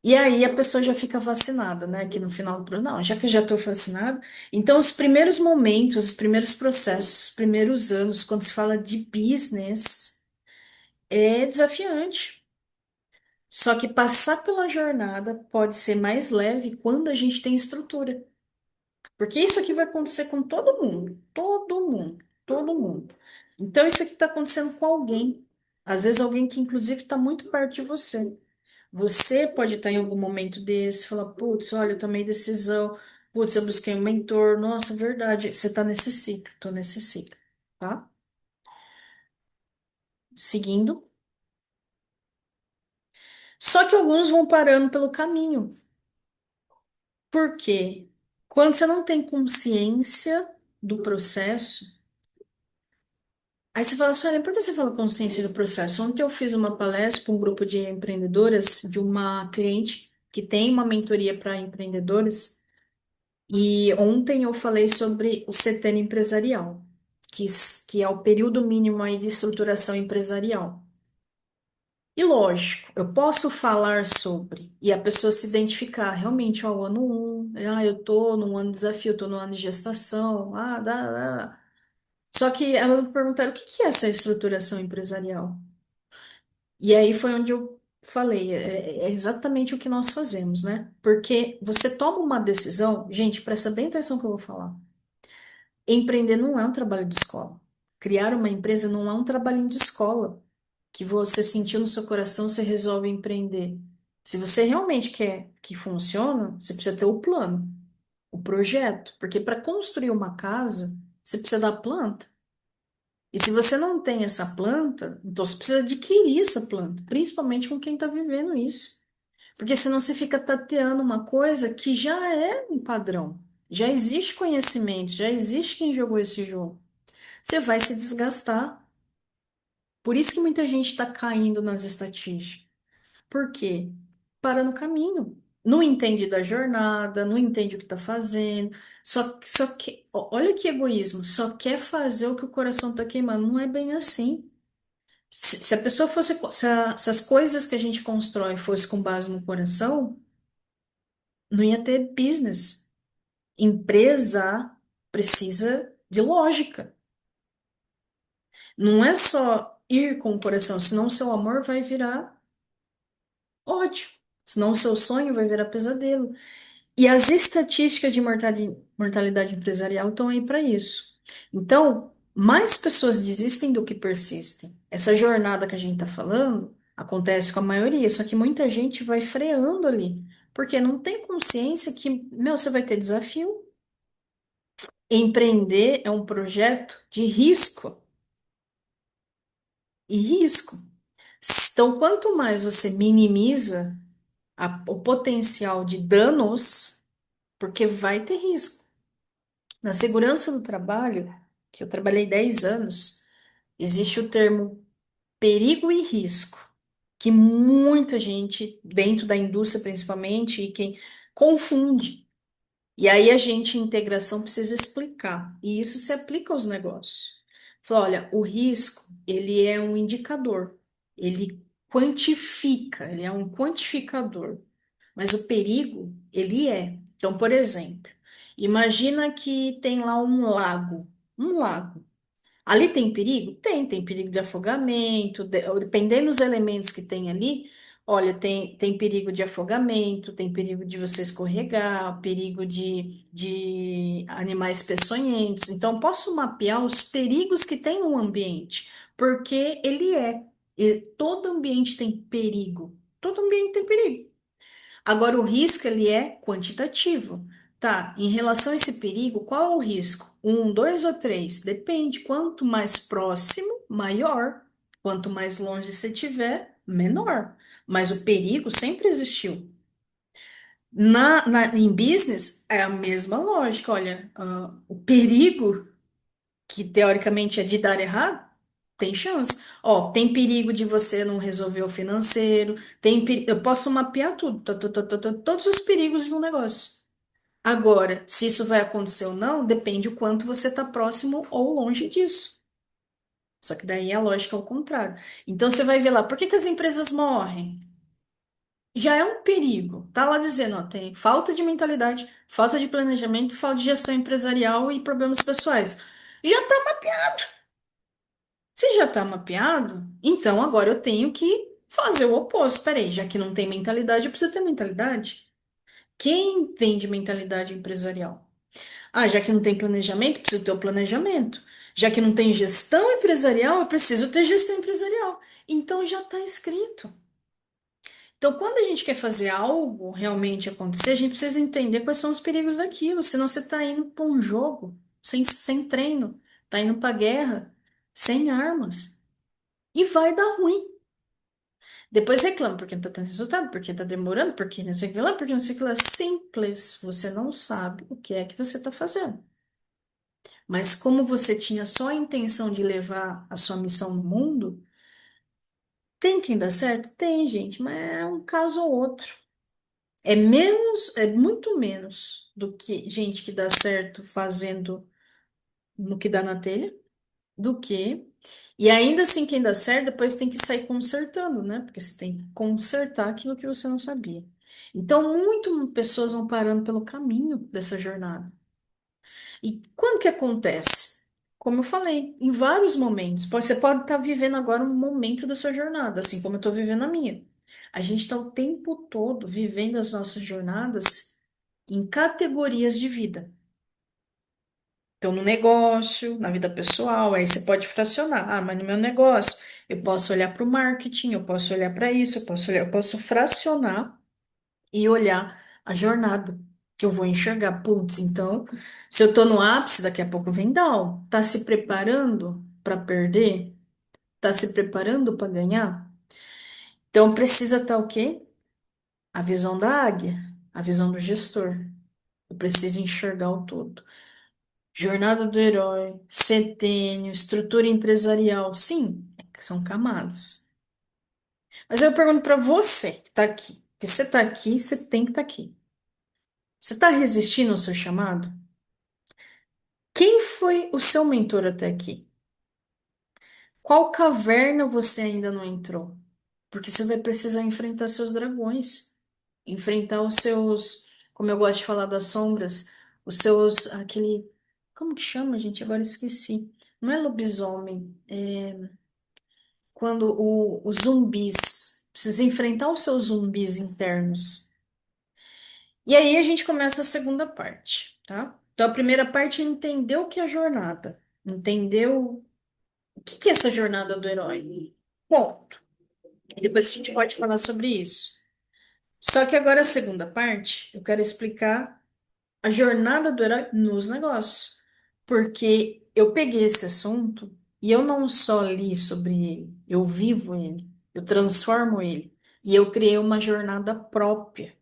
E aí a pessoa já fica vacinada, né? Que no final do não, já que eu já estou vacinada. Então, os primeiros momentos, os primeiros processos, os primeiros anos, quando se fala de business, é desafiante. Só que passar pela jornada pode ser mais leve quando a gente tem estrutura. Porque isso aqui vai acontecer com todo mundo, todo mundo, todo mundo. Então, isso aqui está acontecendo com alguém. Às vezes, alguém que, inclusive, está muito perto de você. Você pode estar em algum momento desse, falar, putz, olha, eu tomei decisão, putz, eu busquei um mentor, nossa, verdade, você está nesse ciclo, tô nesse ciclo, tá? Seguindo. Só que alguns vão parando pelo caminho. Por quê? Quando você não tem consciência do processo, aí você fala assim, olha, por que você fala consciência do processo? Ontem eu fiz uma palestra para um grupo de empreendedoras, de uma cliente que tem uma mentoria para empreendedoras. E ontem eu falei sobre o setênio empresarial, que é o período mínimo aí de estruturação empresarial. E lógico, eu posso falar sobre e a pessoa se identificar realmente ao ano um, eu tô num ano de desafio, eu tô no ano de gestação, dá. Só que elas me perguntaram o que que é essa estruturação empresarial? E aí foi onde eu falei, é exatamente o que nós fazemos, né? Porque você toma uma decisão, gente, presta bem atenção no que eu vou falar. Empreender não é um trabalho de escola. Criar uma empresa não é um trabalhinho de escola que você sentiu no seu coração, você resolve empreender. Se você realmente quer que funcione, você precisa ter o plano, o projeto, porque para construir uma casa, você precisa da planta. E se você não tem essa planta, então você precisa adquirir essa planta, principalmente com quem está vivendo isso. Porque senão você fica tateando uma coisa que já é um padrão. Já existe conhecimento, já existe quem jogou esse jogo. Você vai se desgastar. Por isso que muita gente está caindo nas estatísticas. Por quê? Para no caminho. Não entende da jornada, não entende o que está fazendo. Só que, olha que egoísmo, só quer fazer o que o coração está queimando. Não é bem assim. Se a pessoa fosse, se as coisas que a gente constrói fosse com base no coração, não ia ter business. Empresa precisa de lógica. Não é só ir com o coração, senão o seu amor vai virar ódio, senão o seu sonho vai virar pesadelo. E as estatísticas de mortalidade empresarial estão aí para isso. Então, mais pessoas desistem do que persistem. Essa jornada que a gente está falando acontece com a maioria, só que muita gente vai freando ali, porque não tem consciência que, meu, você vai ter desafio. Empreender é um projeto de risco e risco. Então, quanto mais você minimiza o potencial de danos, porque vai ter risco. Na segurança do trabalho, que eu trabalhei 10 anos, existe o termo perigo e risco, que muita gente, dentro da indústria principalmente, e quem confunde. E aí a gente, em integração, precisa explicar. E isso se aplica aos negócios. Fala, olha, o risco, ele é um indicador. Ele quantifica, ele é um quantificador. Mas o perigo, ele é. Então, por exemplo, imagina que tem lá um lago. Um lago. Ali tem perigo? Tem perigo de afogamento, dependendo dos elementos que tem ali, olha, tem perigo de afogamento, tem perigo de você escorregar, perigo de animais peçonhentos. Então, posso mapear os perigos que tem no ambiente, porque ele é. E todo ambiente tem perigo. Todo ambiente tem perigo. Agora, o risco, ele é quantitativo. Tá, em relação a esse perigo, qual é o risco? Um, dois ou três? Depende. Quanto mais próximo, maior. Quanto mais longe você tiver, menor. Mas o perigo sempre existiu. Em business, é a mesma lógica. Olha, o perigo, que teoricamente é de dar errado, tem chance. Ó, tem perigo de você não resolver o financeiro, eu posso mapear tudo, todos os perigos de um negócio. Agora, se isso vai acontecer ou não, depende o quanto você está próximo ou longe disso. Só que daí a lógica é o contrário. Então você vai ver lá, por que que as empresas morrem? Já é um perigo. Tá lá dizendo, ó, tem falta de mentalidade, falta de planejamento, falta de gestão empresarial e problemas pessoais. Já tá mapeado. Se já tá mapeado, então agora eu tenho que fazer o oposto. Peraí, já que não tem mentalidade, eu preciso ter mentalidade. Quem tem de mentalidade empresarial? Ah, já que não tem planejamento, eu preciso ter o planejamento. Já que não tem gestão empresarial, eu preciso ter gestão empresarial. Então já está escrito. Então, quando a gente quer fazer algo realmente acontecer, a gente precisa entender quais são os perigos daquilo, senão você está indo para um jogo sem treino, está indo para a guerra sem armas e vai dar ruim. Depois reclama porque não está tendo resultado, porque está demorando, porque não sei o que lá, porque não sei o que lá. Simples, você não sabe o que é que você está fazendo. Mas como você tinha só a intenção de levar a sua missão no mundo, tem quem dá certo? Tem, gente, mas é um caso ou outro. É menos, é muito menos do que gente que dá certo fazendo no que dá na telha, do que. E ainda assim, quem dá certo, depois tem que sair consertando, né? Porque você tem que consertar aquilo que você não sabia. Então, muito pessoas vão parando pelo caminho dessa jornada. E quando que acontece? Como eu falei, em vários momentos. Você pode estar vivendo agora um momento da sua jornada, assim como eu estou vivendo a minha. A gente está o tempo todo vivendo as nossas jornadas em categorias de vida. Então, no negócio, na vida pessoal, aí você pode fracionar. Ah, mas no meu negócio, eu posso olhar para o marketing, eu posso olhar para isso, eu posso fracionar e olhar a jornada que eu vou enxergar. Putz, então, se eu tô no ápice, daqui a pouco vem down. Tá se preparando para perder? Tá se preparando para ganhar? Então precisa estar o quê? A visão da águia, a visão do gestor. Eu preciso enxergar o todo. Jornada do herói, setênio, estrutura empresarial, sim, são camadas. Mas eu pergunto para você que está aqui, porque você está aqui, você tem que estar aqui. Você está resistindo ao seu chamado? Quem foi o seu mentor até aqui? Qual caverna você ainda não entrou? Porque você vai precisar enfrentar seus dragões, enfrentar os seus, como eu gosto de falar das sombras, os seus, como que chama, gente? Agora esqueci. Não é lobisomem, é quando os zumbis, precisa enfrentar os seus zumbis internos. E aí a gente começa a segunda parte, tá? Então a primeira parte é entender o que é a jornada, entendeu o que que é essa jornada do herói? Ponto. E depois a gente pode falar sobre isso. Só que agora a segunda parte, eu quero explicar a jornada do herói nos negócios. Porque eu peguei esse assunto e eu não só li sobre ele, eu vivo ele, eu transformo ele. E eu criei uma jornada própria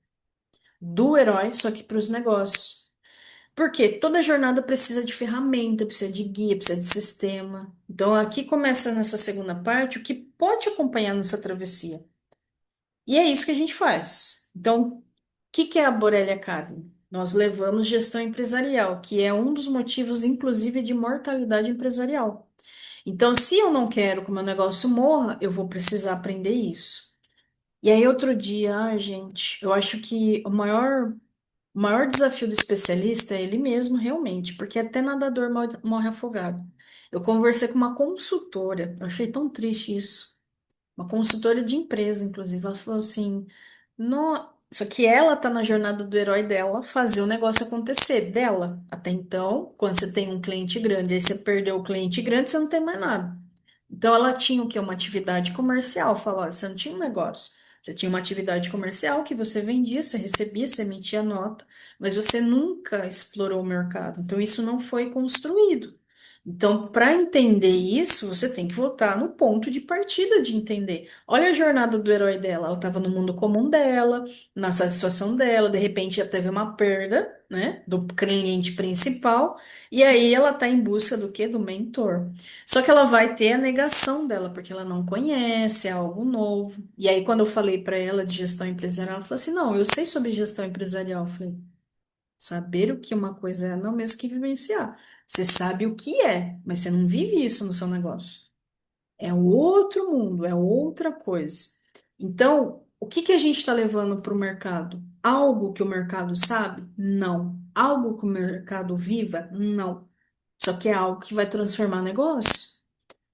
do herói, só que para os negócios. Porque toda jornada precisa de ferramenta, precisa de guia, precisa de sistema. Então, aqui começa nessa segunda parte o que pode acompanhar nessa travessia. E é isso que a gente faz. Então, o que que é a Borelli Academy? Nós levamos gestão empresarial, que é um dos motivos, inclusive, de mortalidade empresarial. Então, se eu não quero que o meu negócio morra, eu vou precisar aprender isso. E aí, outro dia, gente, eu acho que o maior desafio do especialista é ele mesmo, realmente, porque até nadador morre afogado. Eu conversei com uma consultora, eu achei tão triste isso. Uma consultora de empresa, inclusive, ela falou assim: só que ela tá na jornada do herói dela, fazer o negócio acontecer dela. Até então, quando você tem um cliente grande, aí você perdeu o cliente grande, você não tem mais nada. Então, ela tinha o quê? Uma atividade comercial. Falou: olha, você não tinha um negócio. Você tinha uma atividade comercial que você vendia, você recebia, você emitia nota, mas você nunca explorou o mercado. Então, isso não foi construído. Então, para entender isso, você tem que voltar no ponto de partida de entender. Olha a jornada do herói dela. Ela estava no mundo comum dela, na satisfação dela, de repente já teve uma perda, né, do cliente principal, e aí ela está em busca do quê? Do mentor. Só que ela vai ter a negação dela, porque ela não conhece, é algo novo. E aí, quando eu falei para ela de gestão empresarial, ela falou assim: Não, eu sei sobre gestão empresarial. Eu falei: Saber o que uma coisa é, não mesmo que vivenciar. Você sabe o que é, mas você não vive isso no seu negócio. É outro mundo, é outra coisa. Então, o que que a gente está levando para o mercado? Algo que o mercado sabe? Não. Algo que o mercado viva? Não. Só que é algo que vai transformar negócio.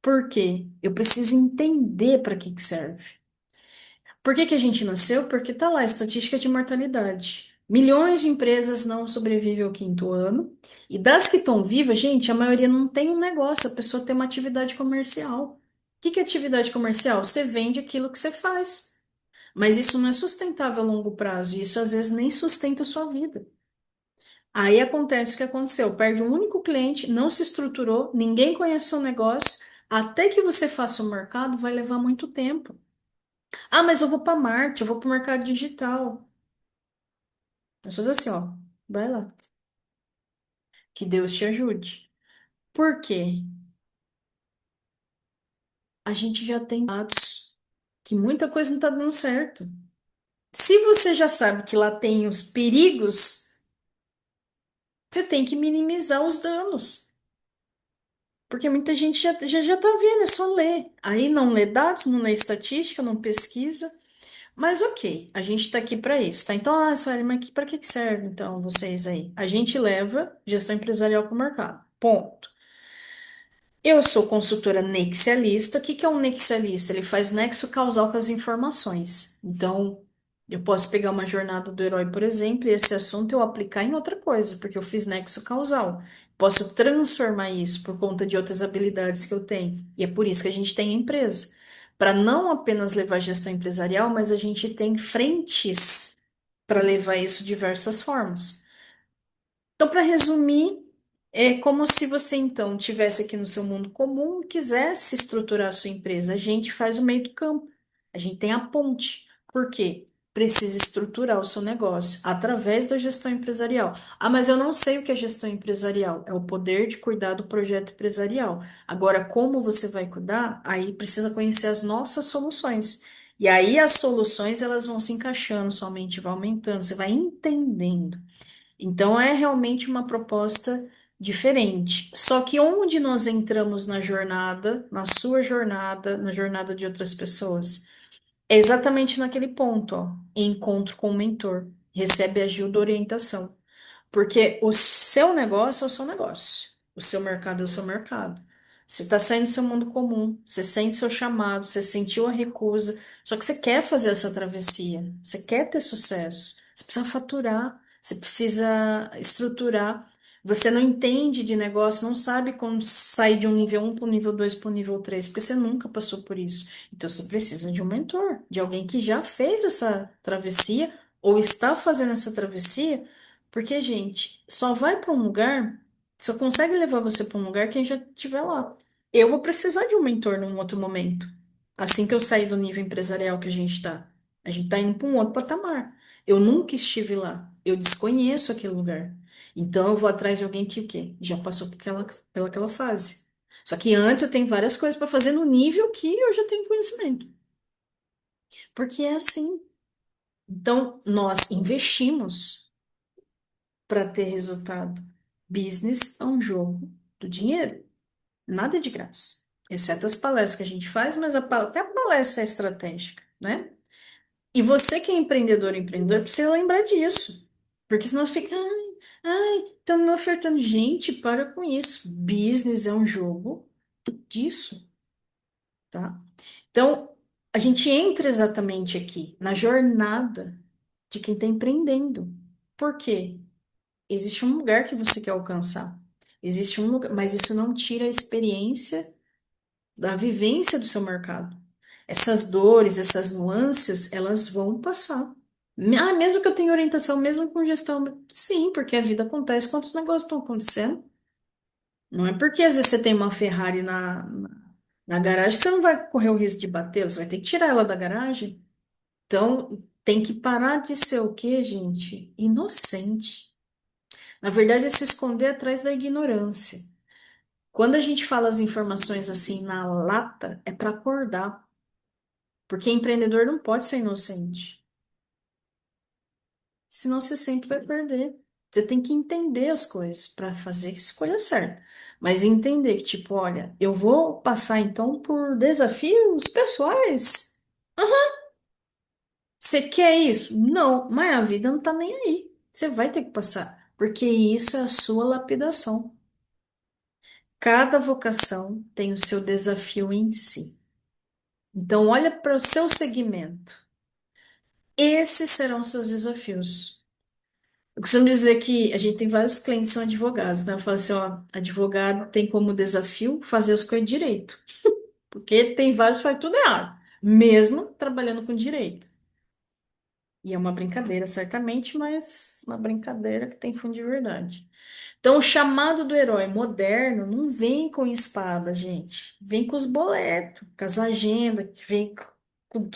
Por quê? Eu preciso entender para que que serve. Por que que a gente nasceu? Porque tá lá a estatística de mortalidade. Milhões de empresas não sobrevivem ao quinto ano. E das que estão vivas, gente, a maioria não tem um negócio, a pessoa tem uma atividade comercial. O que que é atividade comercial? Você vende aquilo que você faz. Mas isso não é sustentável a longo prazo, e isso às vezes nem sustenta a sua vida. Aí acontece o que aconteceu: perde um único cliente, não se estruturou, ninguém conhece o seu negócio, até que você faça o mercado, vai levar muito tempo. Ah, mas eu vou para Marte, eu vou para o mercado digital. Pessoas assim, ó, vai lá. Que Deus te ajude. Por quê? A gente já tem dados que muita coisa não está dando certo. Se você já sabe que lá tem os perigos, você tem que minimizar os danos. Porque muita gente já tá vendo, é só ler. Aí não lê dados, não lê estatística, não pesquisa. Mas ok, a gente está aqui para isso, tá? Então, Sueli, mas para que que serve, então, vocês aí? A gente leva gestão empresarial para o mercado. Ponto. Eu sou consultora nexialista. O que que é um nexialista? Ele faz nexo causal com as informações. Então, eu posso pegar uma jornada do herói, por exemplo, e esse assunto eu aplicar em outra coisa, porque eu fiz nexo causal. Posso transformar isso por conta de outras habilidades que eu tenho. E é por isso que a gente tem empresa. Para não apenas levar gestão empresarial, mas a gente tem frentes para levar isso de diversas formas. Então, para resumir, é como se você então tivesse aqui no seu mundo comum e quisesse estruturar a sua empresa. A gente faz o meio do campo, a gente tem a ponte. Por quê? Precisa estruturar o seu negócio através da gestão empresarial. Ah, mas eu não sei o que é gestão empresarial. É o poder de cuidar do projeto empresarial. Agora, como você vai cuidar? Aí precisa conhecer as nossas soluções. E aí as soluções elas vão se encaixando, sua mente vai aumentando, você vai entendendo. Então, é realmente uma proposta diferente. Só que onde nós entramos na jornada, na sua jornada, na jornada de outras pessoas, é exatamente naquele ponto, ó, encontro com o mentor, recebe ajuda, orientação. Porque o seu negócio é o seu negócio, o seu mercado é o seu mercado. Você está saindo do seu mundo comum, você sente seu chamado, você sentiu a recusa, só que você quer fazer essa travessia, você quer ter sucesso, você precisa faturar, você precisa estruturar. Você não entende de negócio, não sabe como sair de um nível um para o nível 2 para o nível 3 porque você nunca passou por isso. Então você precisa de um mentor, de alguém que já fez essa travessia ou está fazendo essa travessia porque, gente, só vai para um lugar, só consegue levar você para um lugar quem já estiver lá. Eu vou precisar de um mentor num outro momento. Assim que eu sair do nível empresarial que a gente está. A gente está indo para um outro patamar. Eu nunca estive lá. Eu desconheço aquele lugar. Então eu vou atrás de alguém que o quê? Já passou pelaquela fase. Só que antes eu tenho várias coisas para fazer no nível que eu já tenho conhecimento. Porque é assim. Então, nós investimos para ter resultado. Business é um jogo do dinheiro. Nada é de graça. Exceto as palestras que a gente faz, mas até a palestra é estratégica, né? E você que é empreendedor, empreendedor, precisa lembrar disso. Porque senão você fica, ai, estão me ofertando. Gente, para com isso. Business é um jogo disso, tá? Então, a gente entra exatamente aqui, na jornada de quem está empreendendo. Por quê? Existe um lugar que você quer alcançar. Existe um lugar, mas isso não tira a experiência da vivência do seu mercado. Essas dores, essas nuances, elas vão passar. Ah, mesmo que eu tenha orientação, mesmo com gestão, sim, porque a vida acontece quando os negócios estão acontecendo. Não é porque às vezes você tem uma Ferrari na garagem que você não vai correr o risco de bater, você vai ter que tirar ela da garagem. Então, tem que parar de ser o quê, gente? Inocente. Na verdade, é se esconder atrás da ignorância. Quando a gente fala as informações assim na lata, é para acordar, porque empreendedor não pode ser inocente, senão você sempre vai perder. Você tem que entender as coisas para fazer a escolha certa. Mas entender que, tipo, olha, eu vou passar então por desafios pessoais. Você quer isso? Não, mas a vida não tá nem aí. Você vai ter que passar, porque isso é a sua lapidação. Cada vocação tem o seu desafio em si. Então, olha para o seu segmento. Esses serão os seus desafios. Eu costumo dizer que a gente tem vários clientes que são advogados, né? Eu falo assim, ó, advogado tem como desafio fazer as coisas direito, porque tem vários que fazem tudo errado, mesmo trabalhando com direito. E é uma brincadeira, certamente, mas uma brincadeira que tem fundo de verdade. Então, o chamado do herói moderno não vem com espada, gente. Vem com os boletos, com as agendas, que vem com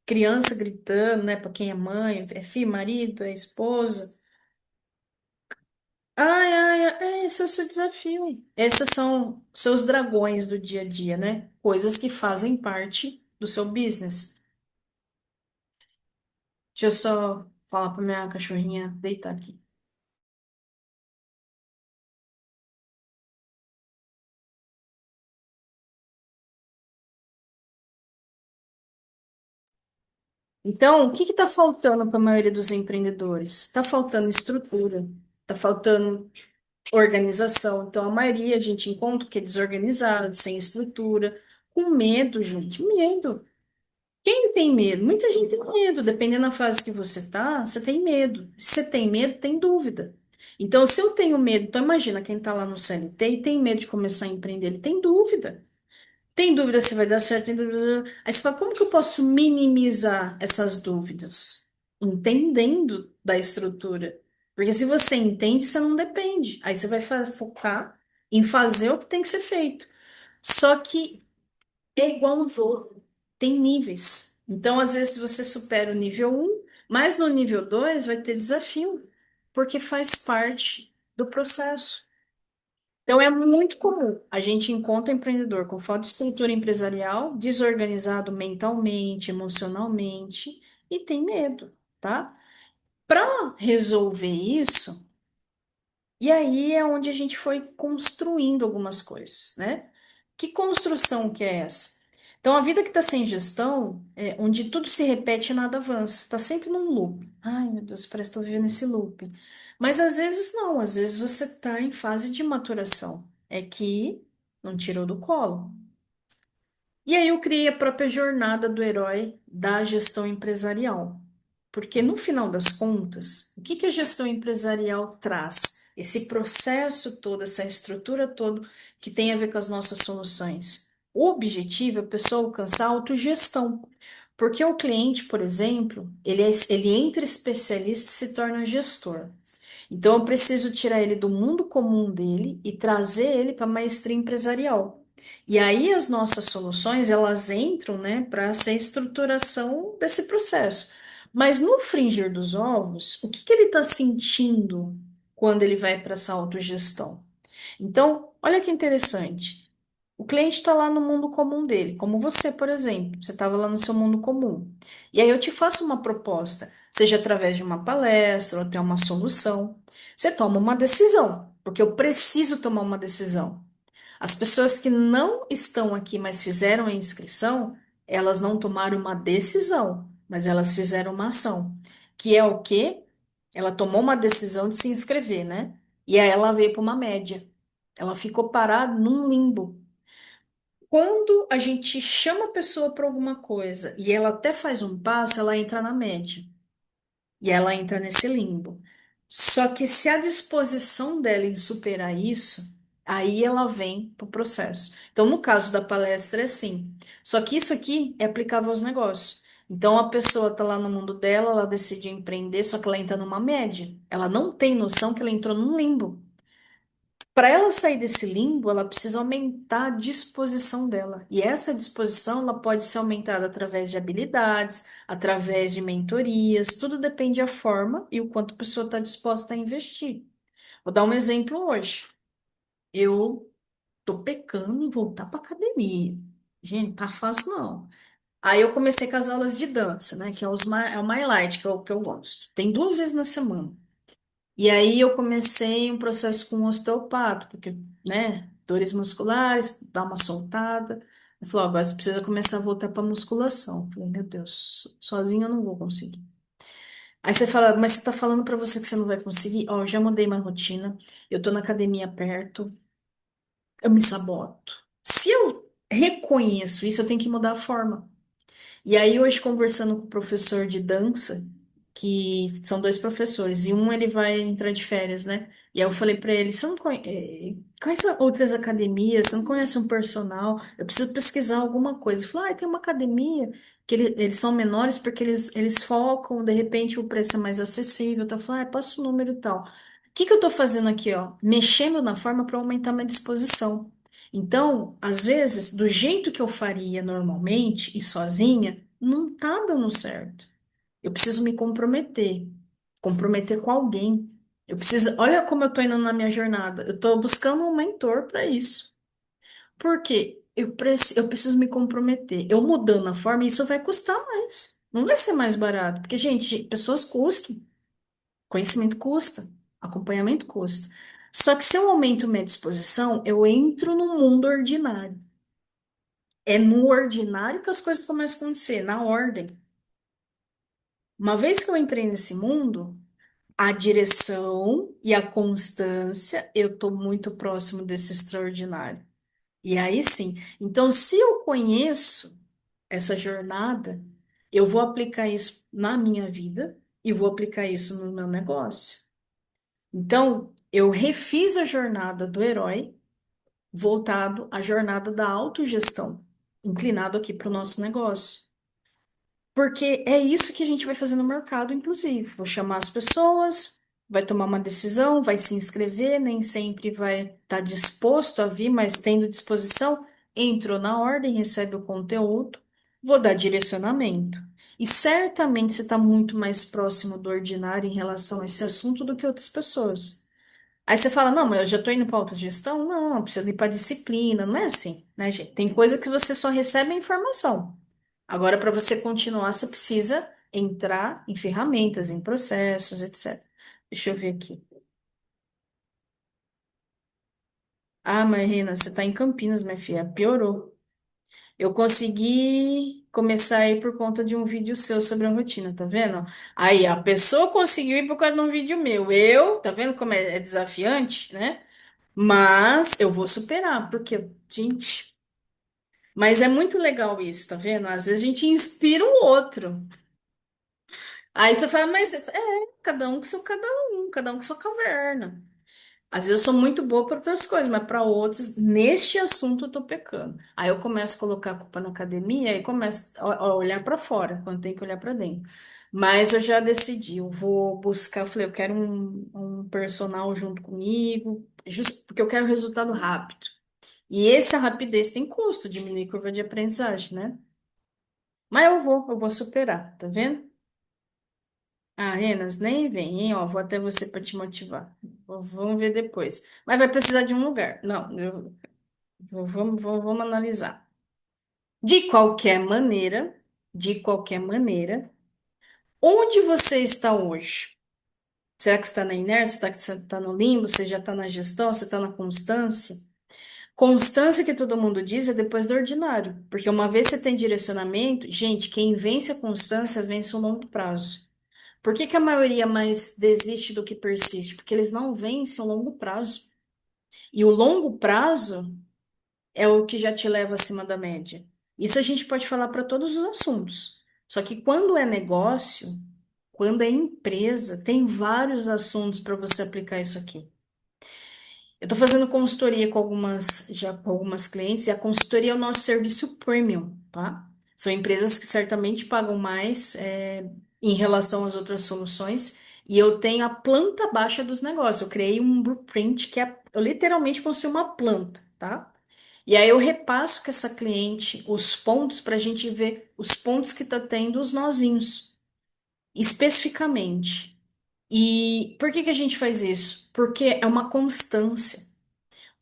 criança gritando, né? Para quem é mãe, é filho, marido, é esposa. Ai, ai, ai, esse é o seu desafio. Esses são seus dragões do dia a dia, né? Coisas que fazem parte do seu business. Deixa eu só falar para minha cachorrinha deitar aqui. Então, o que está faltando para a maioria dos empreendedores? Está faltando estrutura, está faltando organização. Então, a maioria a gente encontra que é desorganizado, sem estrutura, com medo, gente, medo. Quem tem medo? Muita gente tem medo. Dependendo da fase que você tá, você tem medo. Se você tem medo, tem dúvida. Então, se eu tenho medo, então imagina quem está lá no CLT e tem medo de começar a empreender, ele tem dúvida. Tem dúvida se vai dar certo, tem dúvida. Aí você fala, como que eu posso minimizar essas dúvidas? Entendendo da estrutura. Porque se você entende, você não depende. Aí você vai focar em fazer o que tem que ser feito. Só que é igual um jogo, tem níveis. Então, às vezes, você supera o nível um, mas no nível 2 vai ter desafio, porque faz parte do processo. Então, é muito comum. A gente encontra empreendedor com falta de estrutura empresarial, desorganizado mentalmente, emocionalmente e tem medo, tá? Para resolver isso, e aí é onde a gente foi construindo algumas coisas, né? Que construção que é essa? Então, a vida que está sem gestão, onde tudo se repete e nada avança, está sempre num loop. Ai, meu Deus, parece que estou vivendo esse loop. Mas às vezes não, às vezes você está em fase de maturação. É que não tirou do colo. E aí eu criei a própria jornada do herói da gestão empresarial. Porque no final das contas, o que que a gestão empresarial traz? Esse processo todo, essa estrutura toda que tem a ver com as nossas soluções. O objetivo é a pessoa alcançar a autogestão. Porque o cliente, por exemplo, ele entra especialista e se torna gestor. Então, eu preciso tirar ele do mundo comum dele e trazer ele para a maestria empresarial. E aí as nossas soluções, elas entram, né, para essa estruturação desse processo. Mas no fringir dos ovos, o que que ele está sentindo quando ele vai para essa autogestão? Então, olha que interessante. O cliente está lá no mundo comum dele, como você, por exemplo. Você estava lá no seu mundo comum. E aí eu te faço uma proposta, seja através de uma palestra ou até uma solução. Você toma uma decisão, porque eu preciso tomar uma decisão. As pessoas que não estão aqui, mas fizeram a inscrição, elas não tomaram uma decisão, mas elas fizeram uma ação, que é o quê? Ela tomou uma decisão de se inscrever, né? E aí ela veio para uma média. Ela ficou parada num limbo. Quando a gente chama a pessoa para alguma coisa e ela até faz um passo, ela entra na média. E ela entra nesse limbo. Só que se a disposição dela em superar isso Aí ela vem para o processo. Então, no caso da palestra, é assim. Só que isso aqui é aplicável aos negócios. Então, a pessoa está lá no mundo dela, ela decide empreender, só que ela entra numa média. Ela não tem noção que ela entrou num limbo. Para ela sair desse limbo, ela precisa aumentar a disposição dela. E essa disposição, ela pode ser aumentada através de habilidades, através de mentorias, tudo depende da forma e o quanto a pessoa está disposta a investir. Vou dar um exemplo hoje. Eu tô pecando em voltar pra academia. Gente, tá fácil não. Aí eu comecei com as aulas de dança, né? Que é, é o My Light, que é o que eu gosto. Tem 2 vezes na semana. E aí eu comecei um processo com um osteopata, porque, né? Dores musculares, dá uma soltada. Ele falou, agora você precisa começar a voltar pra musculação. Eu falei, meu Deus, sozinha eu não vou conseguir. Aí você fala, mas você tá falando pra você que você não vai conseguir? Ó, eu já mudei minha rotina, eu tô na academia perto, eu me saboto. Se eu reconheço isso, eu tenho que mudar a forma. E aí, hoje, conversando com o professor de dança, que são 2 professores, e um ele vai entrar de férias, né? E aí eu falei pra ele: você não conhece, quais são outras academias? Você não conhece um personal? Eu preciso pesquisar alguma coisa. Ele falou: tem uma academia que eles são menores porque eles focam, de repente o preço é mais acessível. Tá? Eu falei: passa o número e tal. O que que eu tô fazendo aqui, ó? Mexendo na forma para aumentar minha disposição. Então, às vezes, do jeito que eu faria normalmente e sozinha, não tá dando certo. Eu preciso me comprometer, comprometer com alguém. Eu preciso, olha como eu tô indo na minha jornada. Eu tô buscando um mentor para isso. Por quê? Eu preciso me comprometer. Eu mudando a forma, isso vai custar mais. Não vai ser mais barato, porque, gente, pessoas custam, conhecimento custa, acompanhamento custa. Só que se eu aumento minha disposição, eu entro no mundo ordinário. É no ordinário que as coisas começam a acontecer, na ordem. Uma vez que eu entrei nesse mundo, a direção e a constância, eu estou muito próximo desse extraordinário. E aí sim. Então, se eu conheço essa jornada, eu vou aplicar isso na minha vida e vou aplicar isso no meu negócio. Então, eu refiz a jornada do herói voltado à jornada da autogestão, inclinado aqui para o nosso negócio. Porque é isso que a gente vai fazer no mercado, inclusive. Vou chamar as pessoas, vai tomar uma decisão, vai se inscrever, nem sempre vai estar disposto a vir, mas tendo disposição, entrou na ordem, recebe o conteúdo, vou dar direcionamento. E certamente você está muito mais próximo do ordinário em relação a esse assunto do que outras pessoas. Aí você fala, não, mas eu já estou indo para autogestão? Não, não, precisa ir para disciplina, não é assim, né, gente? Tem coisa que você só recebe a informação. Agora, para você continuar, você precisa entrar em ferramentas, em processos, etc. Deixa eu ver aqui. Ah, mas Rena, você está em Campinas, minha filha. Piorou. Eu consegui começar aí por conta de um vídeo seu sobre a rotina, tá vendo? Aí a pessoa conseguiu ir por causa de um vídeo meu. Eu, tá vendo como é desafiante, né? Mas eu vou superar, porque, gente, mas é muito legal isso, tá vendo? Às vezes a gente inspira o outro. Aí você fala, mas cada um com seu cada um com sua caverna. Às vezes eu sou muito boa para outras coisas, mas para outras, neste assunto eu tô pecando. Aí eu começo a colocar a culpa na academia e começo a olhar para fora, quando tem que olhar para dentro. Mas eu já decidi, eu vou buscar, eu falei, eu quero um personal junto comigo, justo porque eu quero resultado rápido. E essa rapidez tem custo, diminui curva de aprendizagem, né? Mas eu vou superar, tá vendo? Ah, Renas, nem vem, hein? Ó, vou até você para te motivar. Vamos ver depois. Mas vai precisar de um lugar. Não, vamos analisar. De qualquer maneira, de qualquer maneira, onde você está hoje? Será que você está na inércia? Será que você está no limbo? Você já está na gestão? Você está na constância? Constância que todo mundo diz é depois do ordinário. Porque uma vez você tem direcionamento, gente, quem vence a constância vence o longo prazo. Por que que a maioria mais desiste do que persiste? Porque eles não vencem o longo prazo. E o longo prazo é o que já te leva acima da média. Isso a gente pode falar para todos os assuntos. Só que quando é negócio, quando é empresa, tem vários assuntos para você aplicar isso aqui. Eu estou fazendo consultoria com algumas, já com algumas clientes, e a consultoria é o nosso serviço premium, tá? São empresas que certamente pagam mais, em relação às outras soluções, e eu tenho a planta baixa dos negócios. Eu criei um blueprint que é, eu literalmente construí uma planta, tá? E aí eu repasso com essa cliente os pontos para a gente ver os pontos que está tendo os nozinhos, especificamente. E por que que a gente faz isso? Porque é uma constância.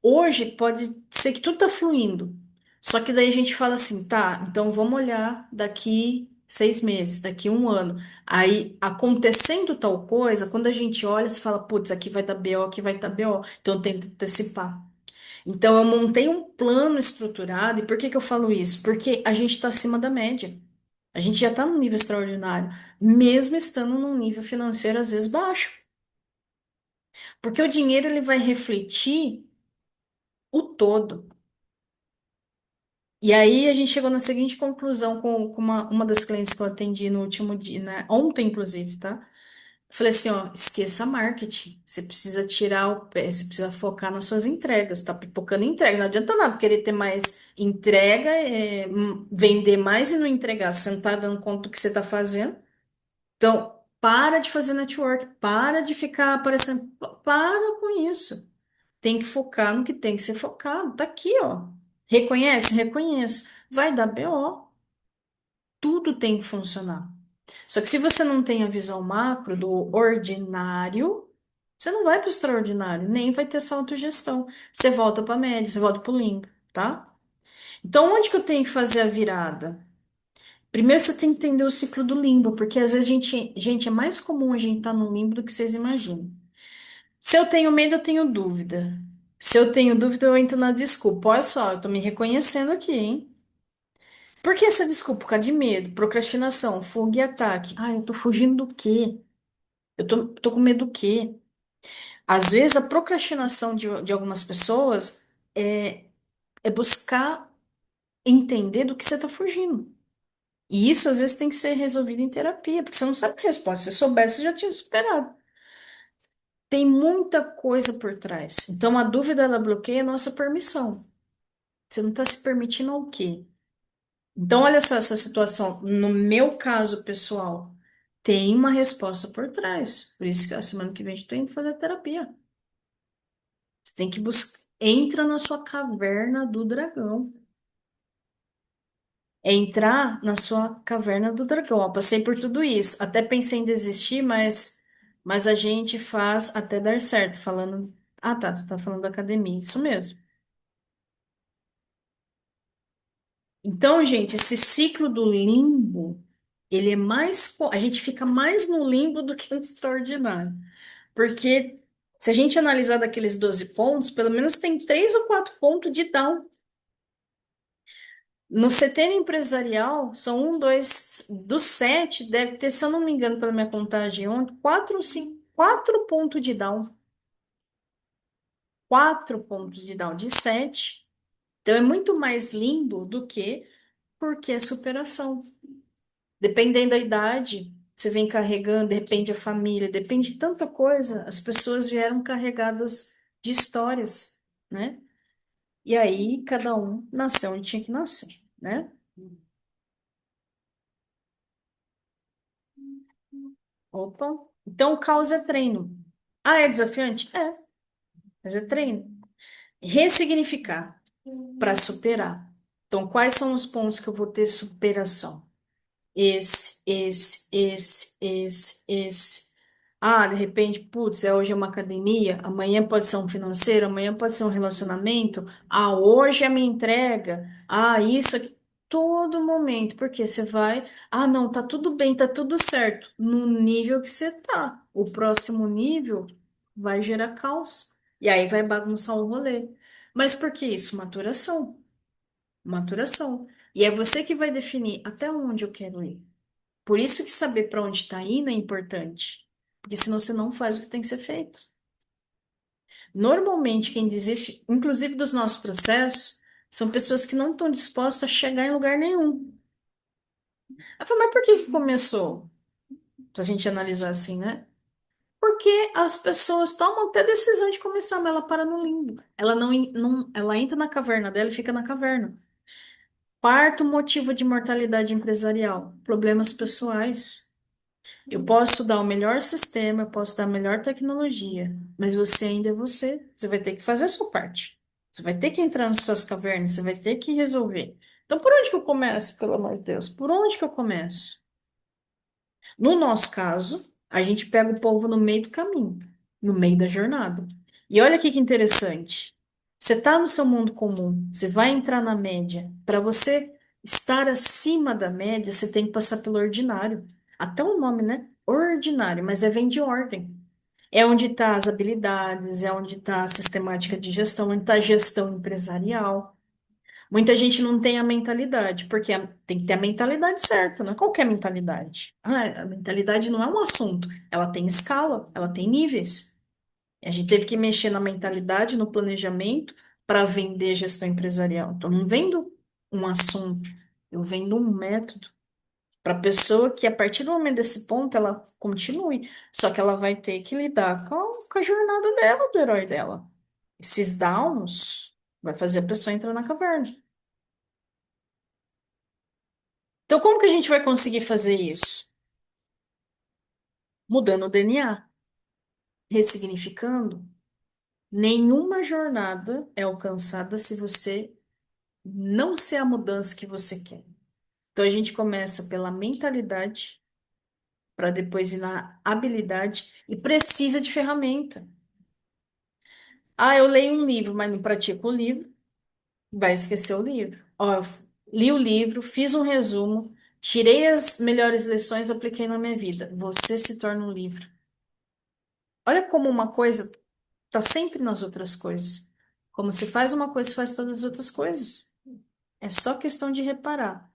Hoje pode ser que tudo tá fluindo. Só que daí a gente fala assim, tá, então vamos olhar daqui 6 meses, daqui um ano. Aí, acontecendo tal coisa, quando a gente olha, você fala, putz, aqui vai dar BO, aqui vai dar BO. Então tem que antecipar. Então eu montei um plano estruturado. E por que que eu falo isso? Porque a gente está acima da média. A gente já está num nível extraordinário, mesmo estando num nível financeiro às vezes baixo. Porque o dinheiro ele vai refletir o todo. E aí a gente chegou na seguinte conclusão com uma das clientes que eu atendi no último dia, né? Ontem, inclusive, tá? Eu falei assim, ó, esqueça marketing. Você precisa tirar o pé, você precisa focar nas suas entregas. Tá pipocando entrega. Não adianta nada querer ter mais entrega, vender mais e não entregar. Você não tá dando conta do que você tá fazendo. Então, para de fazer network, para de ficar aparecendo. Para com isso. Tem que focar no que tem que ser focado. Tá aqui, ó. Reconhece? Reconheço. Vai dar BO. Tudo tem que funcionar. Só que se você não tem a visão macro do ordinário, você não vai para o extraordinário, nem vai ter essa autogestão. Você volta para a média, você volta para o limbo, tá? Então, onde que eu tenho que fazer a virada? Primeiro você tem que entender o ciclo do limbo, porque às vezes gente, é mais comum a gente estar no limbo do que vocês imaginam. Se eu tenho medo, eu tenho dúvida. Se eu tenho dúvida, eu entro na desculpa. Olha só, eu tô me reconhecendo aqui, hein? Por que essa desculpa? Por causa de medo, procrastinação, fuga e ataque. Ah, eu tô fugindo do quê? Eu tô com medo do quê? Às vezes, a procrastinação de algumas pessoas é buscar entender do que você tá fugindo. E isso, às vezes, tem que ser resolvido em terapia, porque você não sabe a resposta. Se você soubesse, você já tinha superado. Tem muita coisa por trás. Então, a dúvida, ela bloqueia a nossa permissão. Você não está se permitindo ao quê? Então, olha só essa situação. No meu caso pessoal, tem uma resposta por trás. Por isso que a semana que vem a gente tem que fazer terapia. Você tem que buscar. Entra na sua caverna do dragão. É entrar na sua caverna do dragão. Ó, passei por tudo isso. Até pensei em desistir, mas a gente faz até dar certo. Falando. Ah, tá. Você tá falando da academia. Isso mesmo. Então, gente, esse ciclo do limbo, ele é mais. A gente fica mais no limbo do que no extraordinário. Porque se a gente analisar daqueles 12 pontos, pelo menos tem 3 ou 4 pontos de down. No CTN empresarial, são um, dois, dos 7, deve ter, se eu não me engano, pela minha contagem ontem, 4 pontos de down. 4 pontos de down de 7. Então é muito mais limbo do que porque é superação. Dependendo da idade, você vem carregando, depende da família, depende de tanta coisa. As pessoas vieram carregadas de histórias, né? E aí cada um nasceu onde tinha que nascer, né? Opa. Então o caos é treino. Ah, é desafiante? É, mas é treino. Ressignificar para superar. Então, quais são os pontos que eu vou ter superação? Esse. Ah, de repente, putz, hoje é uma academia, amanhã pode ser um financeiro, amanhã pode ser um relacionamento. Ah, hoje é a minha entrega. Ah, isso aqui. Todo momento, porque você vai. Ah, não, tá tudo bem, tá tudo certo. No nível que você tá. O próximo nível vai gerar caos. E aí vai bagunçar o rolê. Mas por que isso? Maturação. Maturação. E é você que vai definir até onde eu quero ir. Por isso que saber para onde está indo é importante. Porque senão você não faz o que tem que ser feito. Normalmente, quem desiste, inclusive dos nossos processos, são pessoas que não estão dispostas a chegar em lugar nenhum. Eu falo, mas por que que começou? Pra gente analisar assim, né? Porque as pessoas tomam até decisão de começar, mas ela para no limbo. Ela não, ela entra na caverna dela e fica na caverna. Quarto motivo de mortalidade empresarial: problemas pessoais. Eu posso dar o melhor sistema, eu posso dar a melhor tecnologia, mas você ainda é você. Você vai ter que fazer a sua parte. Você vai ter que entrar nas suas cavernas, você vai ter que resolver. Então, por onde que eu começo, pelo amor de Deus? Por onde que eu começo? No nosso caso, a gente pega o povo no meio do caminho, no meio da jornada. E olha aqui que interessante. Você está no seu mundo comum, você vai entrar na média. Para você estar acima da média, você tem que passar pelo ordinário. Até o nome, né? Ordinário, mas vem de ordem. É onde está as habilidades, é onde está a sistemática de gestão, onde está a gestão empresarial. Muita gente não tem a mentalidade, porque tem que ter a mentalidade certa, não é qualquer mentalidade. Ah, a mentalidade não é um assunto, ela tem escala, ela tem níveis. E a gente teve que mexer na mentalidade, no planejamento, para vender gestão empresarial. Então, não vendo um assunto, eu vendo um método para a pessoa que, a partir do momento desse ponto, ela continue. Só que ela vai ter que lidar com a jornada dela, do herói dela. Esses downs vai fazer a pessoa entrar na caverna. Então, como que a gente vai conseguir fazer isso? Mudando o DNA, ressignificando. Nenhuma jornada é alcançada se você não ser a mudança que você quer. Então, a gente começa pela mentalidade, para depois ir na habilidade e precisa de ferramenta. Ah, eu leio um livro, mas não pratico o livro, vai esquecer o livro. Ó, li o livro, fiz um resumo, tirei as melhores lições, apliquei na minha vida. Você se torna um livro. Olha como uma coisa tá sempre nas outras coisas. Como se faz uma coisa, se faz todas as outras coisas. É só questão de reparar.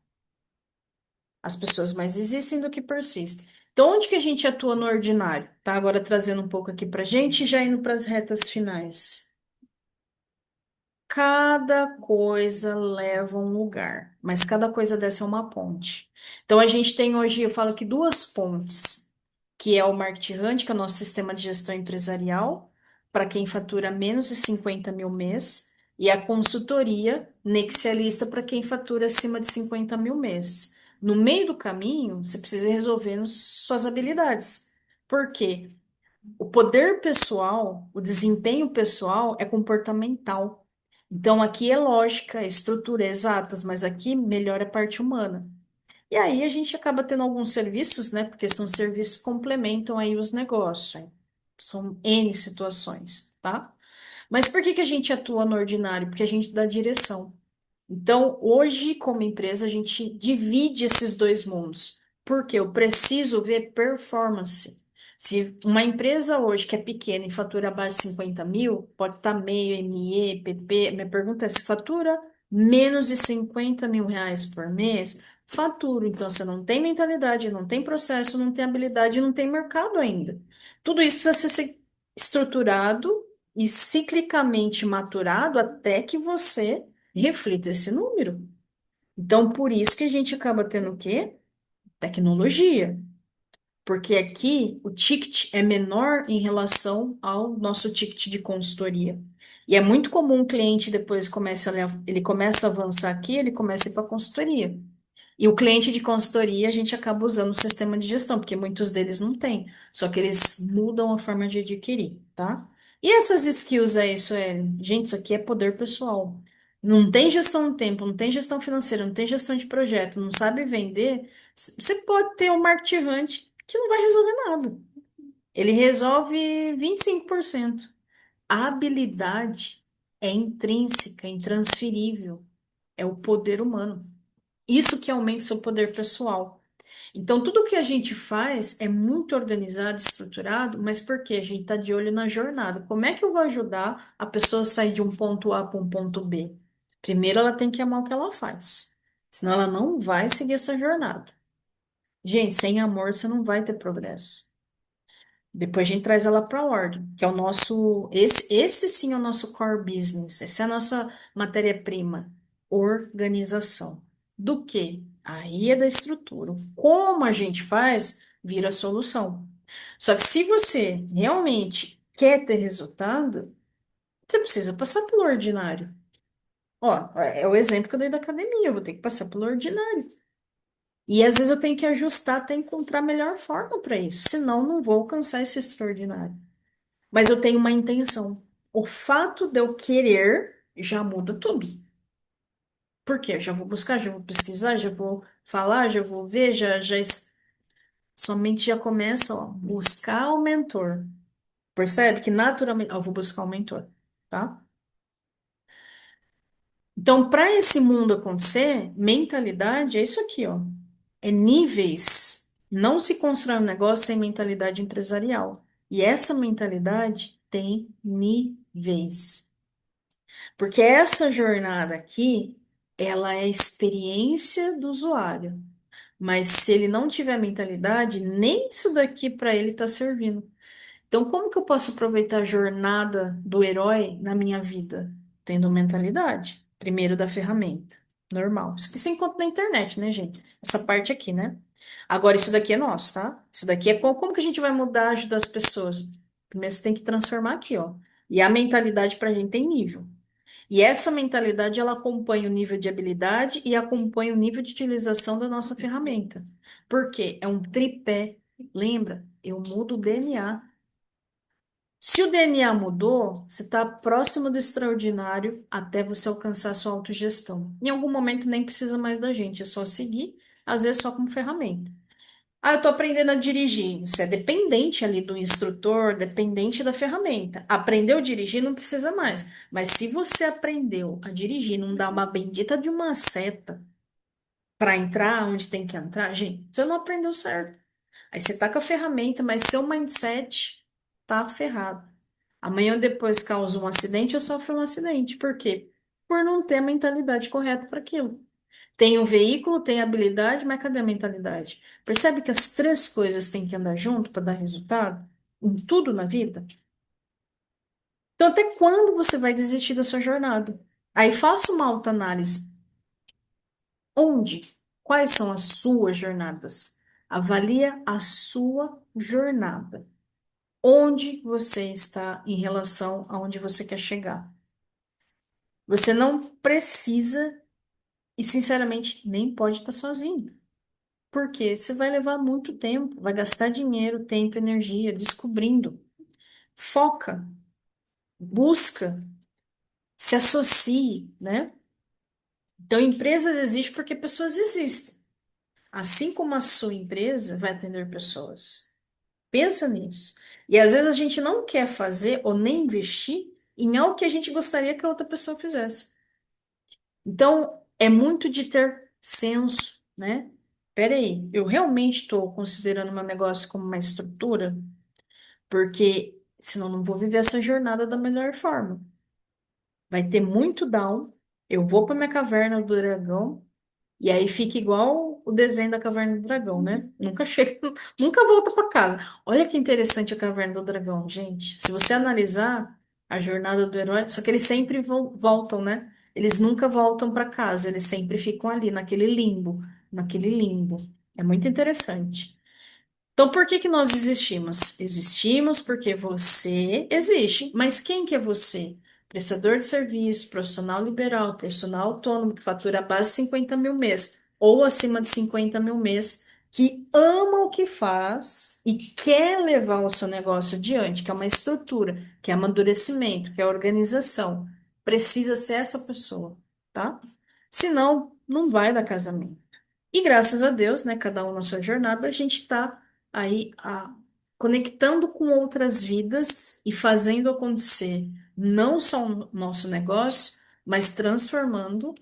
As pessoas mais existem do que persistem. Então, onde que a gente atua no ordinário? Tá agora trazendo um pouco aqui pra gente e já indo para as retas finais. Cada coisa leva a um lugar, mas cada coisa dessa é uma ponte. Então, a gente tem hoje, eu falo que duas pontes, que é o Market Hunt, que é o nosso sistema de gestão empresarial, para quem fatura menos de 50 mil mês, e a consultoria Nexialista para quem fatura acima de 50 mil mês. No meio do caminho, você precisa ir resolvendo suas habilidades. Por quê? O poder pessoal, o desempenho pessoal é comportamental. Então, aqui é lógica, é estrutura, é exatas, mas aqui melhora a parte humana. E aí a gente acaba tendo alguns serviços, né? Porque são serviços que complementam aí os negócios. Hein? São N situações, tá? Mas por que que a gente atua no ordinário? Porque a gente dá direção. Então, hoje, como empresa, a gente divide esses dois mundos. Porque eu preciso ver performance. Se uma empresa hoje que é pequena e fatura abaixo de 50 mil, pode estar meio ME, PP. Minha pergunta é: se fatura menos de 50 mil reais por mês, fatura. Então, você não tem mentalidade, não tem processo, não tem habilidade, não tem mercado ainda. Tudo isso precisa ser estruturado e ciclicamente maturado até que você reflita esse número. Então, por isso que a gente acaba tendo o quê? Tecnologia. Porque aqui o ticket é menor em relação ao nosso ticket de consultoria. E é muito comum o cliente depois ele começa a avançar aqui, ele começa a ir para a consultoria. E o cliente de consultoria, a gente acaba usando o sistema de gestão, porque muitos deles não têm. Só que eles mudam a forma de adquirir, tá? E essas skills aí, isso é, gente, isso aqui é poder pessoal. Não tem gestão do tempo, não tem gestão financeira, não tem gestão de projeto, não sabe vender. Você pode ter um marketing hunt que não vai resolver nada. Ele resolve 25%. A habilidade é intrínseca, intransferível. É o poder humano. Isso que aumenta o seu poder pessoal. Então, tudo que a gente faz é muito organizado, estruturado, mas por quê? A gente está de olho na jornada. Como é que eu vou ajudar a pessoa a sair de um ponto A para um ponto B? Primeiro, ela tem que amar o que ela faz. Senão, ela não vai seguir essa jornada. Gente, sem amor, você não vai ter progresso. Depois a gente traz ela para a ordem, que é o nosso. Esse sim é o nosso core business, essa é a nossa matéria-prima. Organização. Do quê? Aí é da estrutura. Como a gente faz, vira a solução. Só que se você realmente quer ter resultado, você precisa passar pelo ordinário. Ó, é o exemplo que eu dei da academia, eu vou ter que passar pelo ordinário. E às vezes eu tenho que ajustar até encontrar a melhor forma para isso, senão não vou alcançar esse extraordinário. Mas eu tenho uma intenção. O fato de eu querer já muda tudo. Por quê? Eu já vou buscar, já vou pesquisar, já vou falar, já vou ver, somente já começa, ó, buscar o mentor. Percebe que naturalmente, ó, eu vou buscar o mentor, tá? Então, para esse mundo acontecer, mentalidade é isso aqui, ó. É níveis. Não se constrói um negócio sem mentalidade empresarial. E essa mentalidade tem níveis. Porque essa jornada aqui, ela é a experiência do usuário. Mas se ele não tiver mentalidade, nem isso daqui para ele está servindo. Então, como que eu posso aproveitar a jornada do herói na minha vida? Tendo mentalidade. Primeiro da ferramenta. Normal. Isso que você encontra na internet, né, gente? Essa parte aqui, né? Agora, isso daqui é nosso, tá? Isso daqui é como que a gente vai mudar, ajudar as pessoas? Primeiro você tem que transformar aqui, ó. E a mentalidade pra gente tem nível. E essa mentalidade, ela acompanha o nível de habilidade e acompanha o nível de utilização da nossa ferramenta. Por quê? É um tripé. Lembra? Eu mudo o DNA. Se o DNA mudou, você está próximo do extraordinário até você alcançar a sua autogestão. Em algum momento nem precisa mais da gente, é só seguir, às vezes só como ferramenta. Ah, eu estou aprendendo a dirigir. Você é dependente ali do instrutor, dependente da ferramenta. Aprendeu a dirigir, não precisa mais. Mas se você aprendeu a dirigir, não dá uma bendita de uma seta para entrar onde tem que entrar, gente, você não aprendeu certo. Aí você tá com a ferramenta, mas seu mindset tá ferrado. Amanhã ou depois causa um acidente, eu sofro um acidente. Por quê? Por não ter a mentalidade correta para aquilo. Tem o veículo, tem a habilidade, mas cadê a mentalidade? Percebe que as três coisas têm que andar junto para dar resultado? Em tudo na vida? Então, até quando você vai desistir da sua jornada? Aí faça uma autoanálise. Onde? Quais são as suas jornadas? Avalia a sua jornada. Onde você está em relação aonde você quer chegar? Você não precisa e, sinceramente, nem pode estar sozinho. Porque você vai levar muito tempo, vai gastar dinheiro, tempo, energia descobrindo. Foca, busca, se associe, né? Então, empresas existem porque pessoas existem. Assim como a sua empresa vai atender pessoas. Pensa nisso. E às vezes a gente não quer fazer ou nem investir em algo que a gente gostaria que a outra pessoa fizesse. Então, é muito de ter senso, né? Peraí, eu realmente estou considerando meu negócio como uma estrutura, porque senão eu não vou viver essa jornada da melhor forma. Vai ter muito down. Eu vou para minha caverna do dragão e aí fica igual o desenho da Caverna do Dragão, né? Nunca chega, nunca volta para casa. Olha que interessante a Caverna do Dragão, gente. Se você analisar a jornada do herói, só que eles sempre voltam, né? Eles nunca voltam para casa, eles sempre ficam ali naquele limbo, naquele limbo. É muito interessante. Então, por que que nós existimos? Existimos porque você existe. Mas quem que é você? Prestador de serviço, profissional liberal, profissional autônomo que fatura abaixo de 50 mil mês ou acima de 50 mil mês, que ama o que faz e quer levar o seu negócio adiante, que é uma estrutura, que é amadurecimento, que é organização. Precisa ser essa pessoa, tá? Senão, não vai dar casamento. E graças a Deus, né, cada um na sua jornada, a gente está aí conectando com outras vidas e fazendo acontecer não só o nosso negócio, mas transformando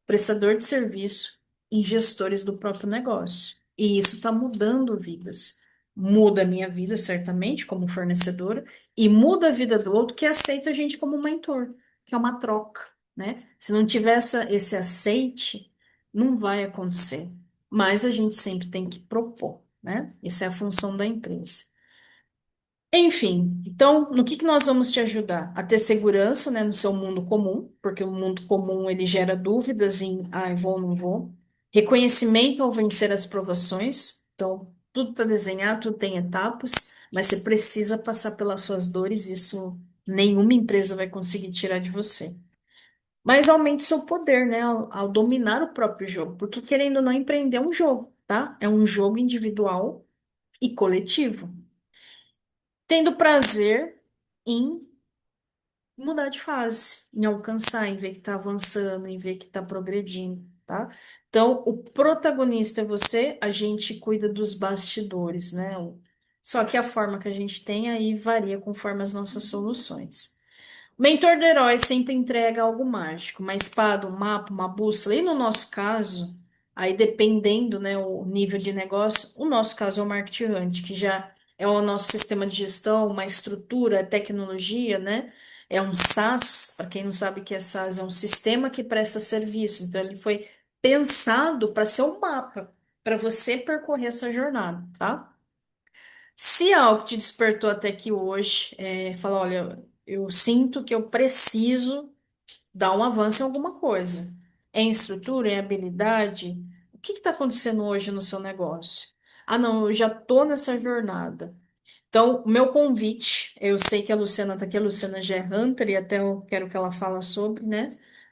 prestador de serviço em gestores do próprio negócio. E isso está mudando vidas. Muda a minha vida, certamente, como fornecedora, e muda a vida do outro que aceita a gente como mentor, que é uma troca, né? Se não tiver esse aceite, não vai acontecer. Mas a gente sempre tem que propor, né? Essa é a função da empresa. Enfim, então, no que nós vamos te ajudar? A ter segurança, né, no seu mundo comum, porque o mundo comum ele gera dúvidas em, ah, eu vou ou não vou. Reconhecimento ao vencer as provações. Então, tudo está desenhado, tudo tem etapas, mas você precisa passar pelas suas dores, isso nenhuma empresa vai conseguir tirar de você. Mas aumente seu poder, né, ao dominar o próprio jogo, porque querendo ou não empreender é um jogo, tá? É um jogo individual e coletivo. Tendo prazer em mudar de fase, em alcançar, em ver que está avançando, em ver que está progredindo, tá? Então, o protagonista é você, a gente cuida dos bastidores, né? Só que a forma que a gente tem aí varia conforme as nossas soluções. Mentor do herói sempre entrega algo mágico, uma espada, um mapa, uma bússola. E no nosso caso, aí dependendo, né, o nível de negócio, o nosso caso é o Market Hunt, que já é o nosso sistema de gestão, uma estrutura, tecnologia, né? É um SaaS, para quem não sabe o que é SaaS, é um sistema que presta serviço. Então, ele foi pensado para ser um mapa, para você percorrer essa jornada, tá? Se algo te despertou até aqui hoje, fala, olha, eu sinto que eu preciso dar um avanço em alguma coisa. É em estrutura, é habilidade? O que está acontecendo hoje no seu negócio? Ah, não, eu já estou nessa jornada. Então, o meu convite, eu sei que a Luciana está aqui, a Luciana já é Hunter, e até eu quero que ela fale sobre, né?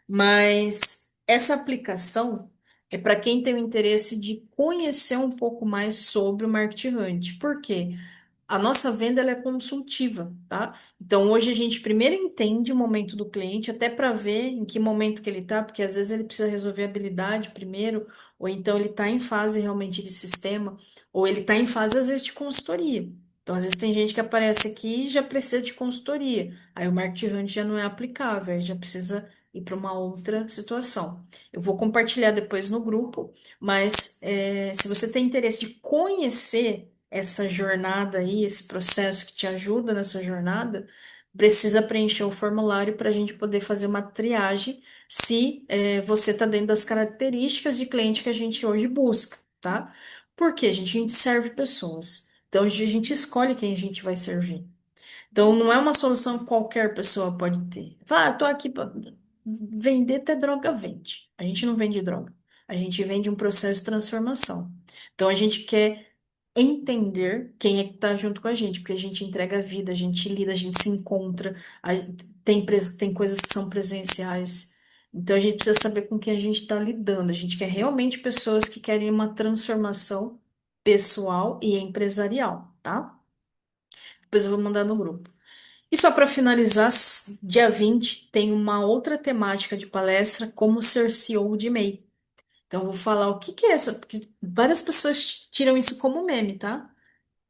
Mas essa aplicação é para quem tem o interesse de conhecer um pouco mais sobre o Market Hunt. Por quê? A nossa venda ela é consultiva, tá? Então hoje a gente primeiro entende o momento do cliente, até para ver em que momento que ele está, porque às vezes ele precisa resolver a habilidade primeiro, ou então ele está em fase realmente de sistema, ou ele está em fase às vezes de consultoria. Então às vezes tem gente que aparece aqui e já precisa de consultoria. Aí o Market Hunt já não é aplicável, aí já precisa ir para uma outra situação. Eu vou compartilhar depois no grupo, mas se você tem interesse de conhecer essa jornada aí, esse processo que te ajuda nessa jornada, precisa preencher o formulário para a gente poder fazer uma triagem se você está dentro das características de cliente que a gente hoje busca, tá? Porque a gente serve pessoas. Então, a gente escolhe quem a gente vai servir. Então, não é uma solução que qualquer pessoa pode ter. Fala, tô aqui para vender, até droga vende. A gente não vende droga. A gente vende um processo de transformação. Então, a gente quer entender quem é que está junto com a gente, porque a gente entrega a vida, a gente lida, a gente se encontra, tem coisas que são presenciais. Então, a gente precisa saber com quem a gente está lidando. A gente quer realmente pessoas que querem uma transformação pessoal e empresarial, tá? Depois eu vou mandar no grupo. E só para finalizar, dia 20 tem uma outra temática de palestra, como ser CEO de MEI. Então, eu vou falar o que que é essa, porque várias pessoas tiram isso como meme, tá?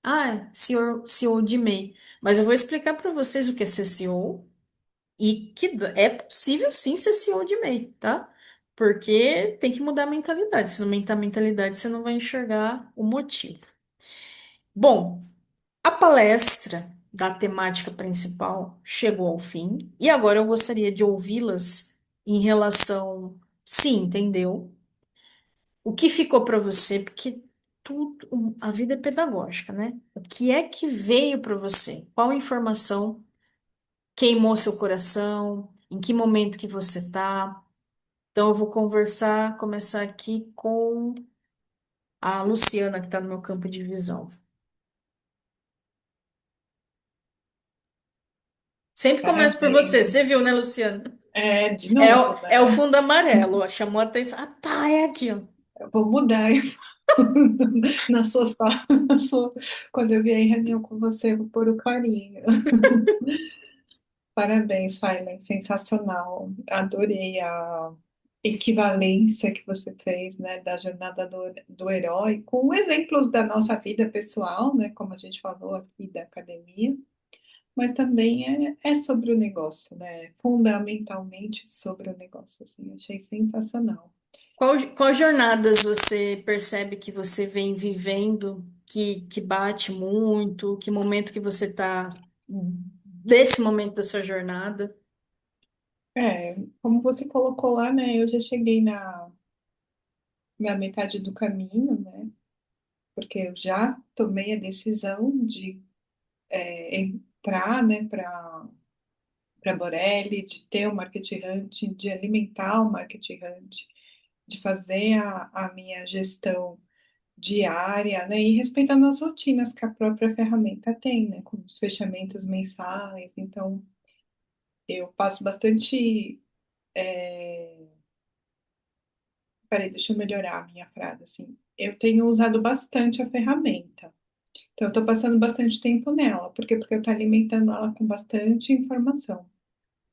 Ah, é CEO de MEI. Mas eu vou explicar para vocês o que é ser CEO e que é possível sim ser CEO de MEI, tá? Porque tem que mudar a mentalidade. Se não aumentar a mentalidade, você não vai enxergar o motivo. Bom, a palestra da temática principal chegou ao fim e agora eu gostaria de ouvi-las em relação, sim, entendeu? O que ficou para você? Porque a vida é pedagógica, né? O que é que veio para você? Qual informação queimou seu coração? Em que momento que você está? Então eu vou começar aqui com a Luciana, que está no meu campo de visão. Sempre começo por você, Parabéns. você viu, né, Luciana? De É novo, é o né? fundo amarelo, ó, chamou a atenção. Ah, tá, é aqui, ó. Eu vou mudar na sua sala, na sua- quando eu vier em reunião com você, eu vou pôr o clarinho. Parabéns, Failen, sensacional. Adorei a equivalência que você fez, né, da jornada do herói, com exemplos da nossa vida pessoal, né, como a gente falou aqui da academia, mas também é sobre o negócio, né, fundamentalmente sobre o negócio, assim, achei sensacional. Qual jornadas você percebe que você vem vivendo que bate muito? Que momento que você está desse momento da sua jornada? Como você colocou lá, né, eu já cheguei na metade do caminho, né, porque eu já tomei a decisão de entrar, né, para Borelli, de ter o marketing hunt, de alimentar o marketing hunt, de fazer a minha gestão diária, né? E respeitando as rotinas que a própria ferramenta tem, né? Como os fechamentos mensais. Então, eu passo bastante. Peraí, deixa eu melhorar a minha frase, assim. Eu tenho usado bastante a ferramenta. Então, eu estou passando bastante tempo nela. Por quê? Porque eu estou alimentando ela com bastante informação.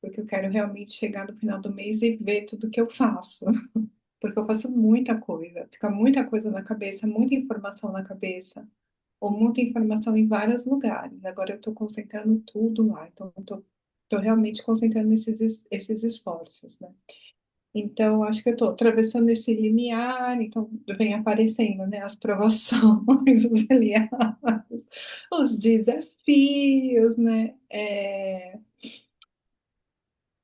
Porque eu quero realmente chegar no final do mês e ver tudo que eu faço. Porque eu faço muita coisa. Fica muita coisa na cabeça, muita informação na cabeça. Ou muita informação em vários lugares. Agora eu estou concentrando tudo lá. Então, eu estou realmente concentrando esses esforços, né? Então, acho que eu estou atravessando esse limiar, então vem aparecendo, né, as provações, os aliados, os desafios, né?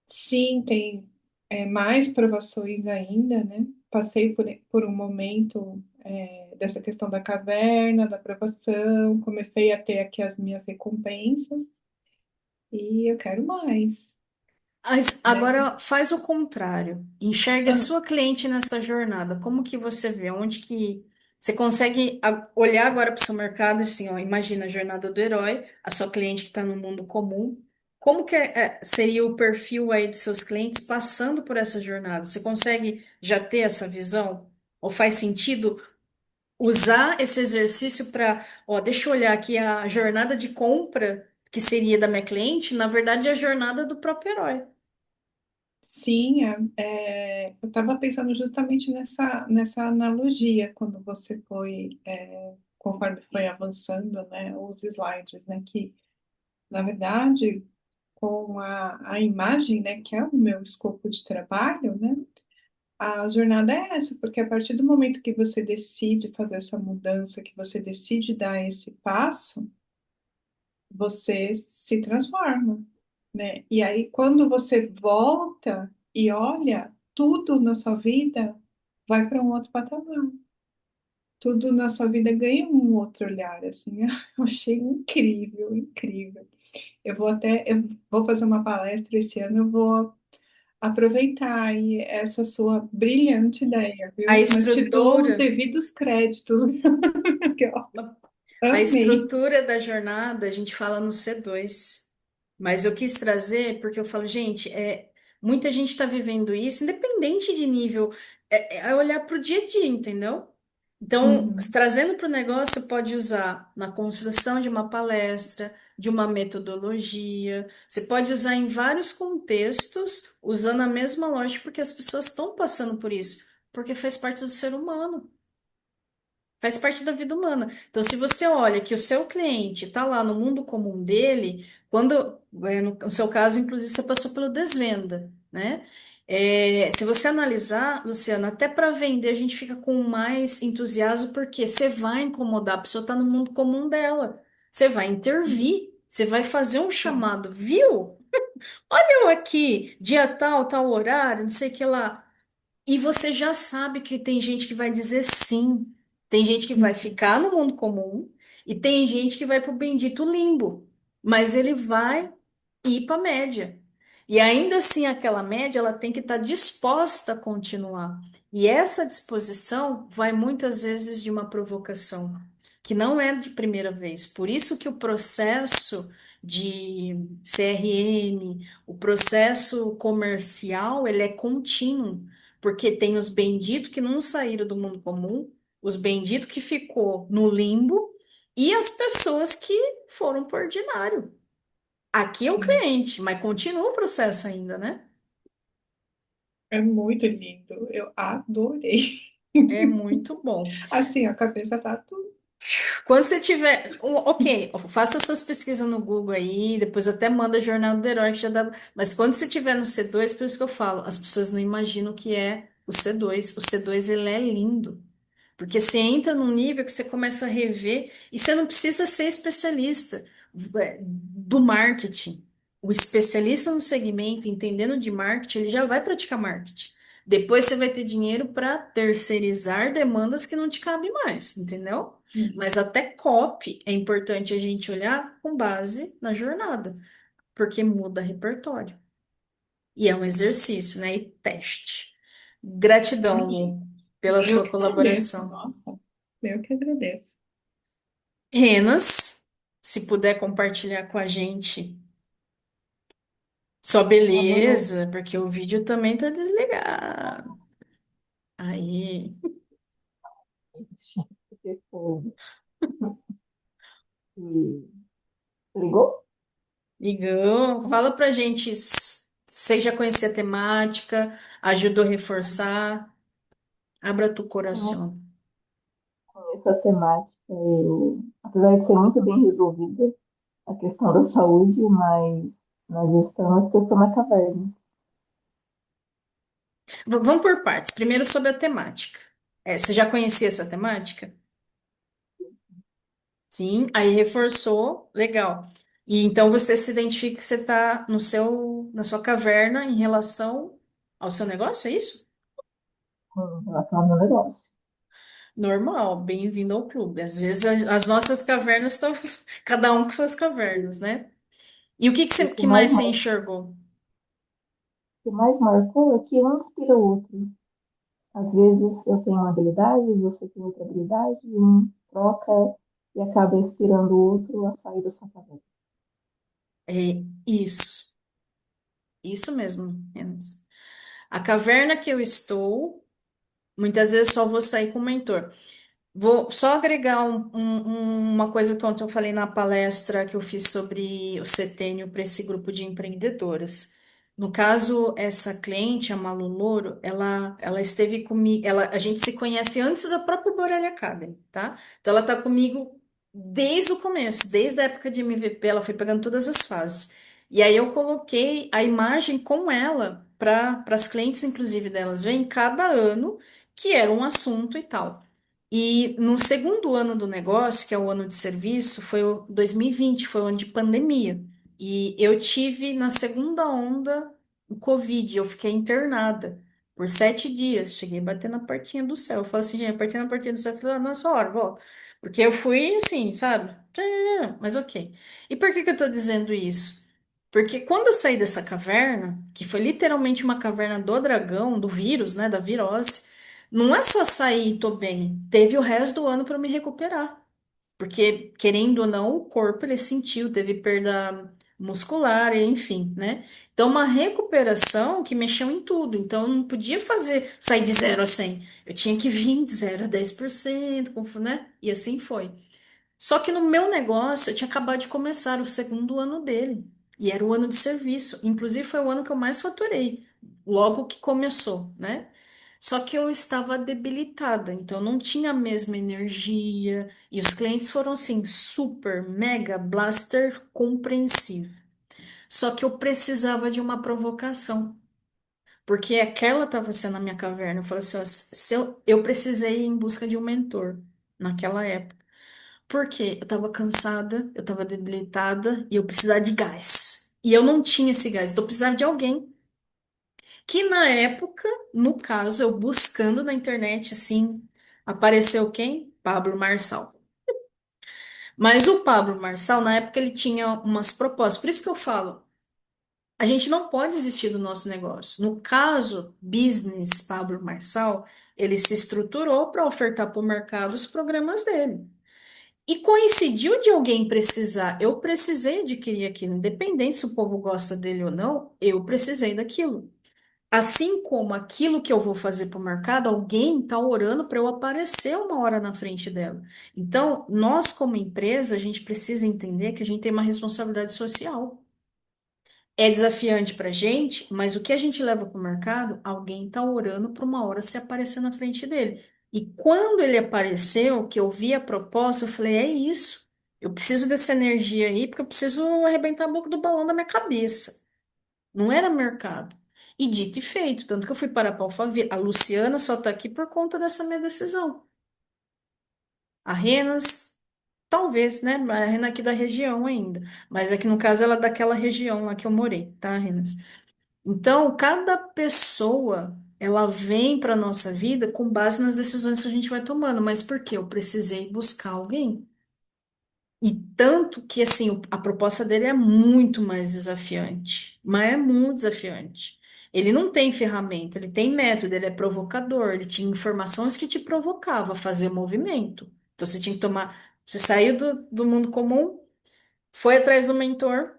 Sim, tem mais provações ainda, né? Passei por um momento dessa questão da caverna, da provação, comecei a ter aqui as minhas recompensas e eu quero mais, Mas né? agora faz o contrário. Enxergue a Ah, sua cliente nessa jornada. Como que você vê? Onde que você consegue olhar agora para o seu mercado e assim, ó, imagina a jornada do herói, a sua cliente que está no mundo comum. Como que seria o perfil aí dos seus clientes passando por essa jornada? Você consegue já ter essa visão? Ou faz sentido usar esse exercício para, ó, deixa eu olhar aqui a jornada de compra que seria da minha cliente, na verdade é a jornada do próprio herói. sim, eu estava pensando justamente nessa analogia quando você foi, conforme foi avançando, né, os slides, né, que, na verdade, com a imagem, né, que é o meu escopo de trabalho, né, a jornada é essa, porque a partir do momento que você decide fazer essa mudança, que você decide dar esse passo, você se transforma, né? E aí, quando você volta e olha, tudo na sua vida vai para um outro patamar. Tudo na sua vida ganha um outro olhar, assim. Eu achei incrível, incrível. Eu vou fazer uma palestra esse ano, eu vou aproveitar aí essa sua brilhante ideia, A viu? Mas te dou os estrutura. devidos créditos, que eu A amei. estrutura da jornada, a gente fala no C2, mas eu quis trazer porque eu falo, gente, muita gente está vivendo isso, independente de nível, é olhar para o dia a dia, entendeu? Então, Uhum. trazendo para o negócio, pode usar na construção de uma palestra, de uma metodologia, você pode usar em vários contextos, usando a mesma lógica, porque as pessoas estão passando por isso, porque faz parte do ser humano. Faz parte da vida humana. Então, se você olha que o seu cliente está lá no mundo comum dele, quando, no seu caso, inclusive, você passou pelo desvenda, né? Se você analisar, Luciana, até para vender a gente fica com mais entusiasmo, porque você vai incomodar, a pessoa está no mundo comum dela. Você vai intervir, você vai fazer um Sim. chamado, viu? Olha eu aqui, dia tal, tal horário, não sei o que lá. E você já sabe que tem gente que vai dizer sim, tem gente que vai Uhum. ficar no mundo comum e tem gente que vai para o bendito limbo, mas ele vai ir para a média. E ainda assim, aquela média ela tem que estar disposta a continuar. E essa disposição vai muitas vezes de uma provocação, que não é de primeira vez. Por isso que o processo de CRM, o processo comercial, ele é contínuo. Porque tem os benditos que não saíram do mundo comum, os benditos que ficou no limbo e as pessoas que foram por ordinário. Aqui é o Sim. cliente, mas continua o processo ainda, né? É muito lindo. Eu adorei. É muito bom. Assim, a cabeça tá tudo. Quando você tiver, ok, faça suas pesquisas no Google aí, depois eu até mando a Jornada do Herói que já dá. Mas quando você tiver no C2, por isso que eu falo, as pessoas não imaginam o que é o C2. O C2 ele é lindo. Porque você entra num nível que você começa a rever e você não precisa ser especialista do marketing. O especialista no segmento, entendendo de marketing, ele já vai praticar marketing. Depois você vai ter dinheiro para terceirizar demandas que não te cabem mais, entendeu? Uhum. Mas até copy é importante a gente olhar com base na jornada, porque muda repertório. E é um exercício, né? E teste. Gratidão, Imagino. Lu, pela Eu sua que agradeço, colaboração. nossa. Eu que agradeço. Renas, se puder compartilhar com a gente sua Uma boa noite. beleza, porque o vídeo também tá desligado. Aí, Porque foi- que- Ligou? ligou, fala pra gente, você já conhecia a temática, ajudou a reforçar, abra tu Conheço coração. conheço a temática. Apesar de ser muito bem resolvida a questão da saúde, mas nós estamos tocando na caverna. Vamos por partes. Primeiro sobre a temática. Você já conhecia essa temática? Sim, aí reforçou, legal. E então você se identifica que você está no na sua caverna em relação ao seu negócio, é isso? Com relação ao meu negócio. Normal, bem-vindo ao clube. Às vezes as nossas cavernas estão, cada um com suas cavernas, né? E o que E o que mais você o enxergou? que mais marcou é que um inspira o outro. Às vezes eu tenho uma habilidade, você tem outra habilidade, um troca e acaba inspirando o outro a sair da sua caverna. É isso mesmo, Enes. A caverna que eu estou, muitas vezes só vou sair com o mentor. Vou só agregar uma coisa que ontem eu falei na palestra que eu fiz sobre o setênio para esse grupo de empreendedoras. No caso, essa cliente, a Malu Louro, ela esteve comigo, a gente se conhece antes da própria Borelli Academy, tá? Então ela tá comigo desde o começo, desde a época de MVP, ela foi pegando todas as fases. E aí eu coloquei a imagem com ela para as clientes, inclusive delas, vem cada ano, que era um assunto e tal. E no segundo ano do negócio, que é o ano de serviço, foi o 2020, foi o ano de pandemia. E eu tive na segunda onda o Covid, eu fiquei internada por 7 dias. Cheguei a bater na portinha do céu. Eu falei assim, gente, batendo na portinha do céu, eu falei, ah, nossa hora, volta. Porque eu fui assim, sabe? Mas ok. E por que que eu tô dizendo isso? Porque quando eu saí dessa caverna, que foi literalmente uma caverna do dragão, do vírus, né, da virose, não é só sair e tô bem. Teve o resto do ano para me recuperar. Porque, querendo ou não, o corpo ele sentiu, teve perda muscular, enfim, né? Então, uma recuperação que mexeu em tudo. Então, eu não podia sair de 0 a 100. Eu tinha que vir de 0 a 10%, né? E assim foi. Só que no meu negócio, eu tinha acabado de começar o segundo ano dele. E era o ano de serviço. Inclusive, foi o ano que eu mais faturei, logo que começou, né? Só que eu estava debilitada, então não tinha a mesma energia. E os clientes foram assim, super, mega, blaster compreensível. Só que eu precisava de uma provocação. Porque aquela estava sendo a minha caverna. Eu falei assim, ó, se eu precisei ir em busca de um mentor naquela época. Porque eu tava cansada, eu tava debilitada e eu precisava de gás. E eu não tinha esse gás, então eu precisava de alguém. Que na época, no caso, eu buscando na internet, assim, apareceu quem? Pablo Marçal. Mas o Pablo Marçal, na época, ele tinha umas propostas. Por isso que eu falo, a gente não pode desistir do nosso negócio. No caso, business Pablo Marçal, ele se estruturou para ofertar para o mercado os programas dele. E coincidiu de alguém precisar. Eu precisei adquirir aquilo, independente se o povo gosta dele ou não, eu precisei daquilo. Assim como aquilo que eu vou fazer para o mercado, alguém está orando para eu aparecer uma hora na frente dela. Então, nós, como empresa, a gente precisa entender que a gente tem uma responsabilidade social. É desafiante para a gente, mas o que a gente leva para o mercado, alguém está orando para uma hora se aparecer na frente dele. E quando ele apareceu, que eu vi a proposta, eu falei: é isso. Eu preciso dessa energia aí, porque eu preciso arrebentar a boca do balão da minha cabeça. Não era mercado. E dito e feito, tanto que eu fui para a Alphaville. A Luciana só está aqui por conta dessa minha decisão. A Renas, talvez, né? A Rena é aqui da região ainda. Mas aqui no caso ela é daquela região lá que eu morei, tá, Renas? Então, cada pessoa, ela vem para nossa vida com base nas decisões que a gente vai tomando. Mas por quê? Eu precisei buscar alguém. E tanto que, assim, a proposta dele é muito mais desafiante. Mas é muito desafiante. Ele não tem ferramenta, ele tem método, ele é provocador, ele tinha informações que te provocava a fazer movimento. Então você tinha que tomar. Você saiu do mundo comum, foi atrás do mentor,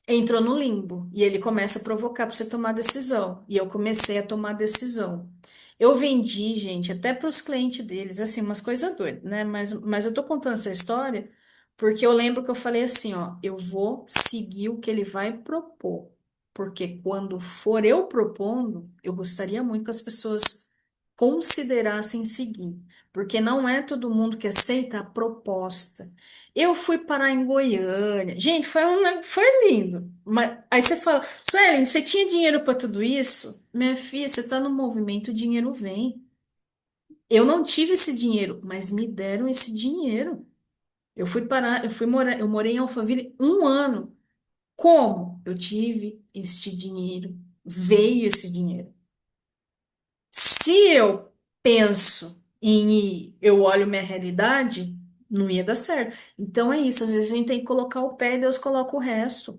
entrou no limbo. E ele começa a provocar para você tomar decisão. E eu comecei a tomar decisão. Eu vendi, gente, até para os clientes deles, assim, umas coisas doidas, né? Mas eu tô contando essa história porque eu lembro que eu falei assim, ó, eu vou seguir o que ele vai propor. Porque quando for eu propondo, eu gostaria muito que as pessoas considerassem seguir. Porque não é todo mundo que aceita a proposta. Eu fui parar em Goiânia. Gente, foi lindo. Mas aí você fala, Suelen, você tinha dinheiro para tudo isso? Minha filha, você está no movimento, o dinheiro vem. Eu não tive esse dinheiro, mas me deram esse dinheiro. Eu morei em Alphaville 1 ano. Como? Eu tive este dinheiro, veio esse dinheiro. Se eu penso em ir, eu olho minha realidade, não ia dar certo. Então é isso, às vezes a gente tem que colocar o pé e Deus coloca o resto,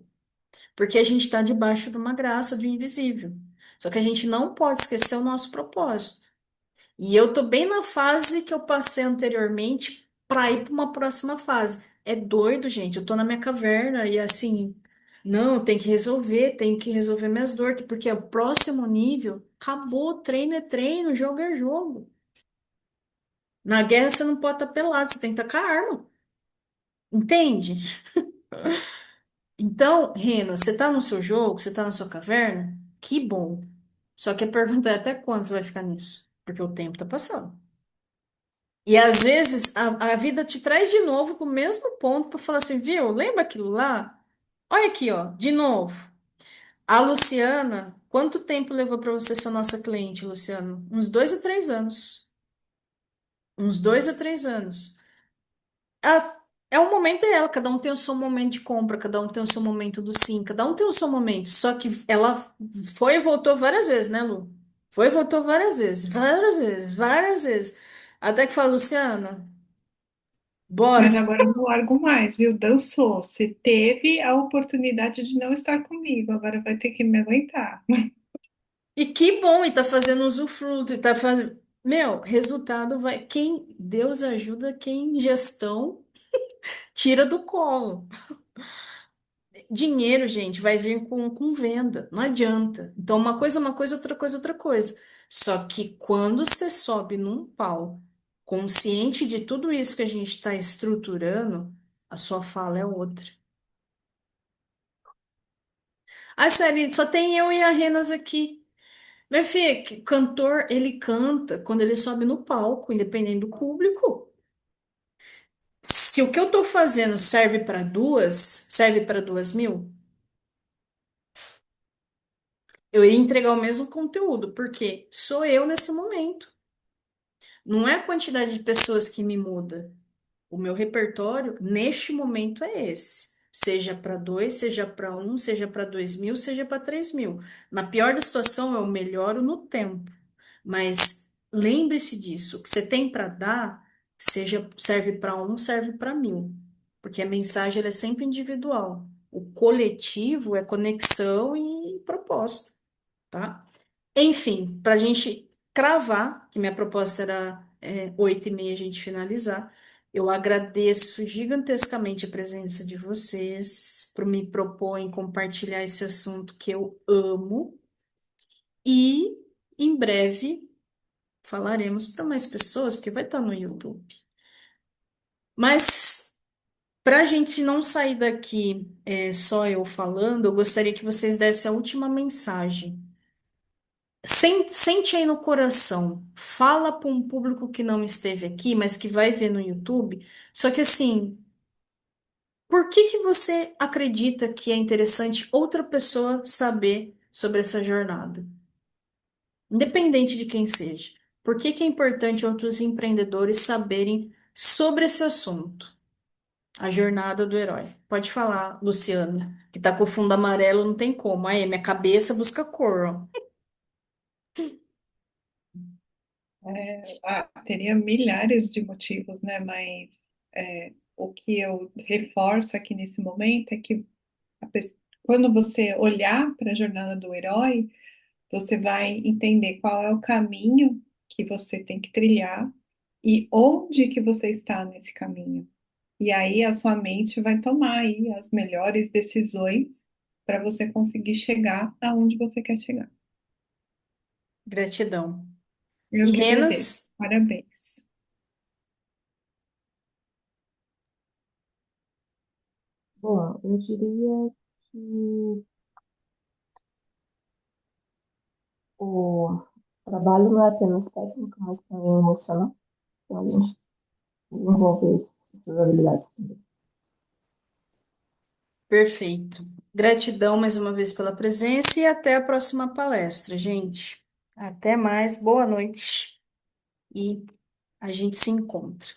porque a gente está debaixo de uma graça do invisível. Só que a gente não pode esquecer o nosso propósito. E eu tô bem na fase que eu passei anteriormente para ir para uma próxima fase. É doido, gente. Eu tô na minha caverna e assim, não, tem que resolver minhas dores, porque o próximo nível acabou, treino é treino, jogo é jogo. Na guerra você não pode estar pelado, você tem que estar com a arma. Entende? Então, Rena, você tá no seu jogo, você tá na sua caverna? Que bom. Só que a pergunta é até quando você vai ficar nisso? Porque o tempo tá passando. E às vezes a vida te traz de novo para o mesmo ponto para falar assim, viu? Lembra aquilo lá? Olha aqui, ó, de novo. A Luciana, quanto tempo levou para você ser nossa cliente, Luciano? Uns 2 a 3 anos. Uns 2 a 3 anos. É um momento dela, cada um tem o seu momento de compra, cada um tem o seu momento do sim, cada um tem o seu momento. Só que ela foi e voltou várias vezes, né, Lu? Foi e voltou várias vezes, várias vezes. Até que fala, Luciana, bora. Mas agora eu não largo mais, viu? Dançou. Você teve a oportunidade de não estar comigo, agora vai ter que me aguentar. E que bom, e tá fazendo usufruto, e tá fazendo. Meu, resultado vai. Quem Deus ajuda quem gestão tira do colo. Dinheiro, gente, vai vir com venda, não adianta. Então, uma coisa, outra coisa, outra coisa. Só que quando você sobe num pau, consciente de tudo isso que a gente está estruturando, a sua fala é outra. Ah, Sueli, só tem eu e a Renas aqui. Meu filho, cantor, ele canta quando ele sobe no palco, independente do público. Se o que eu tô fazendo serve para 2.000, eu iria entregar o mesmo conteúdo, porque sou eu nesse momento. Não é a quantidade de pessoas que me muda. O meu repertório, neste momento, é esse. Seja para dois, seja para um, seja para 2.000, seja para 3.000. Na pior da situação, eu melhoro no tempo. Mas lembre-se disso. O que você tem para dar, serve para um, serve para 1.000. Porque a mensagem ela é sempre individual. O coletivo é conexão e proposta, tá? Enfim, para a gente cravar, que minha proposta era 8h30 a gente finalizar, eu agradeço gigantescamente a presença de vocês por me propor em compartilhar esse assunto que eu amo e em breve falaremos para mais pessoas, porque vai estar no YouTube. Mas para a gente não sair daqui só eu falando, eu gostaria que vocês dessem a última mensagem. Sente aí no coração. Fala para um público que não esteve aqui, mas que vai ver no YouTube. Só que assim, por que que você acredita que é interessante outra pessoa saber sobre essa jornada? Independente de quem seja. Por que que é importante outros empreendedores saberem sobre esse assunto? A jornada do herói. Pode falar, Luciana, que tá com o fundo amarelo, não tem como. Aí, minha cabeça busca cor, ó. Teria milhares de motivos, né? Mas o que eu reforço aqui nesse momento é que quando você olhar para a jornada do herói, Você vai entender qual é o caminho que você tem que trilhar e onde que você está nesse caminho. E aí a sua mente vai tomar aí as melhores decisões para você conseguir chegar aonde você quer chegar. Gratidão. Eu E que agradeço. Renas, Parabéns. Bom, eu diria que o trabalho não é apenas técnico, mas também emocional. Então, a gente desenvolve essas habilidades também. perfeito. Gratidão mais uma vez pela presença e até a próxima palestra, gente. Até mais, boa noite e a gente se encontra.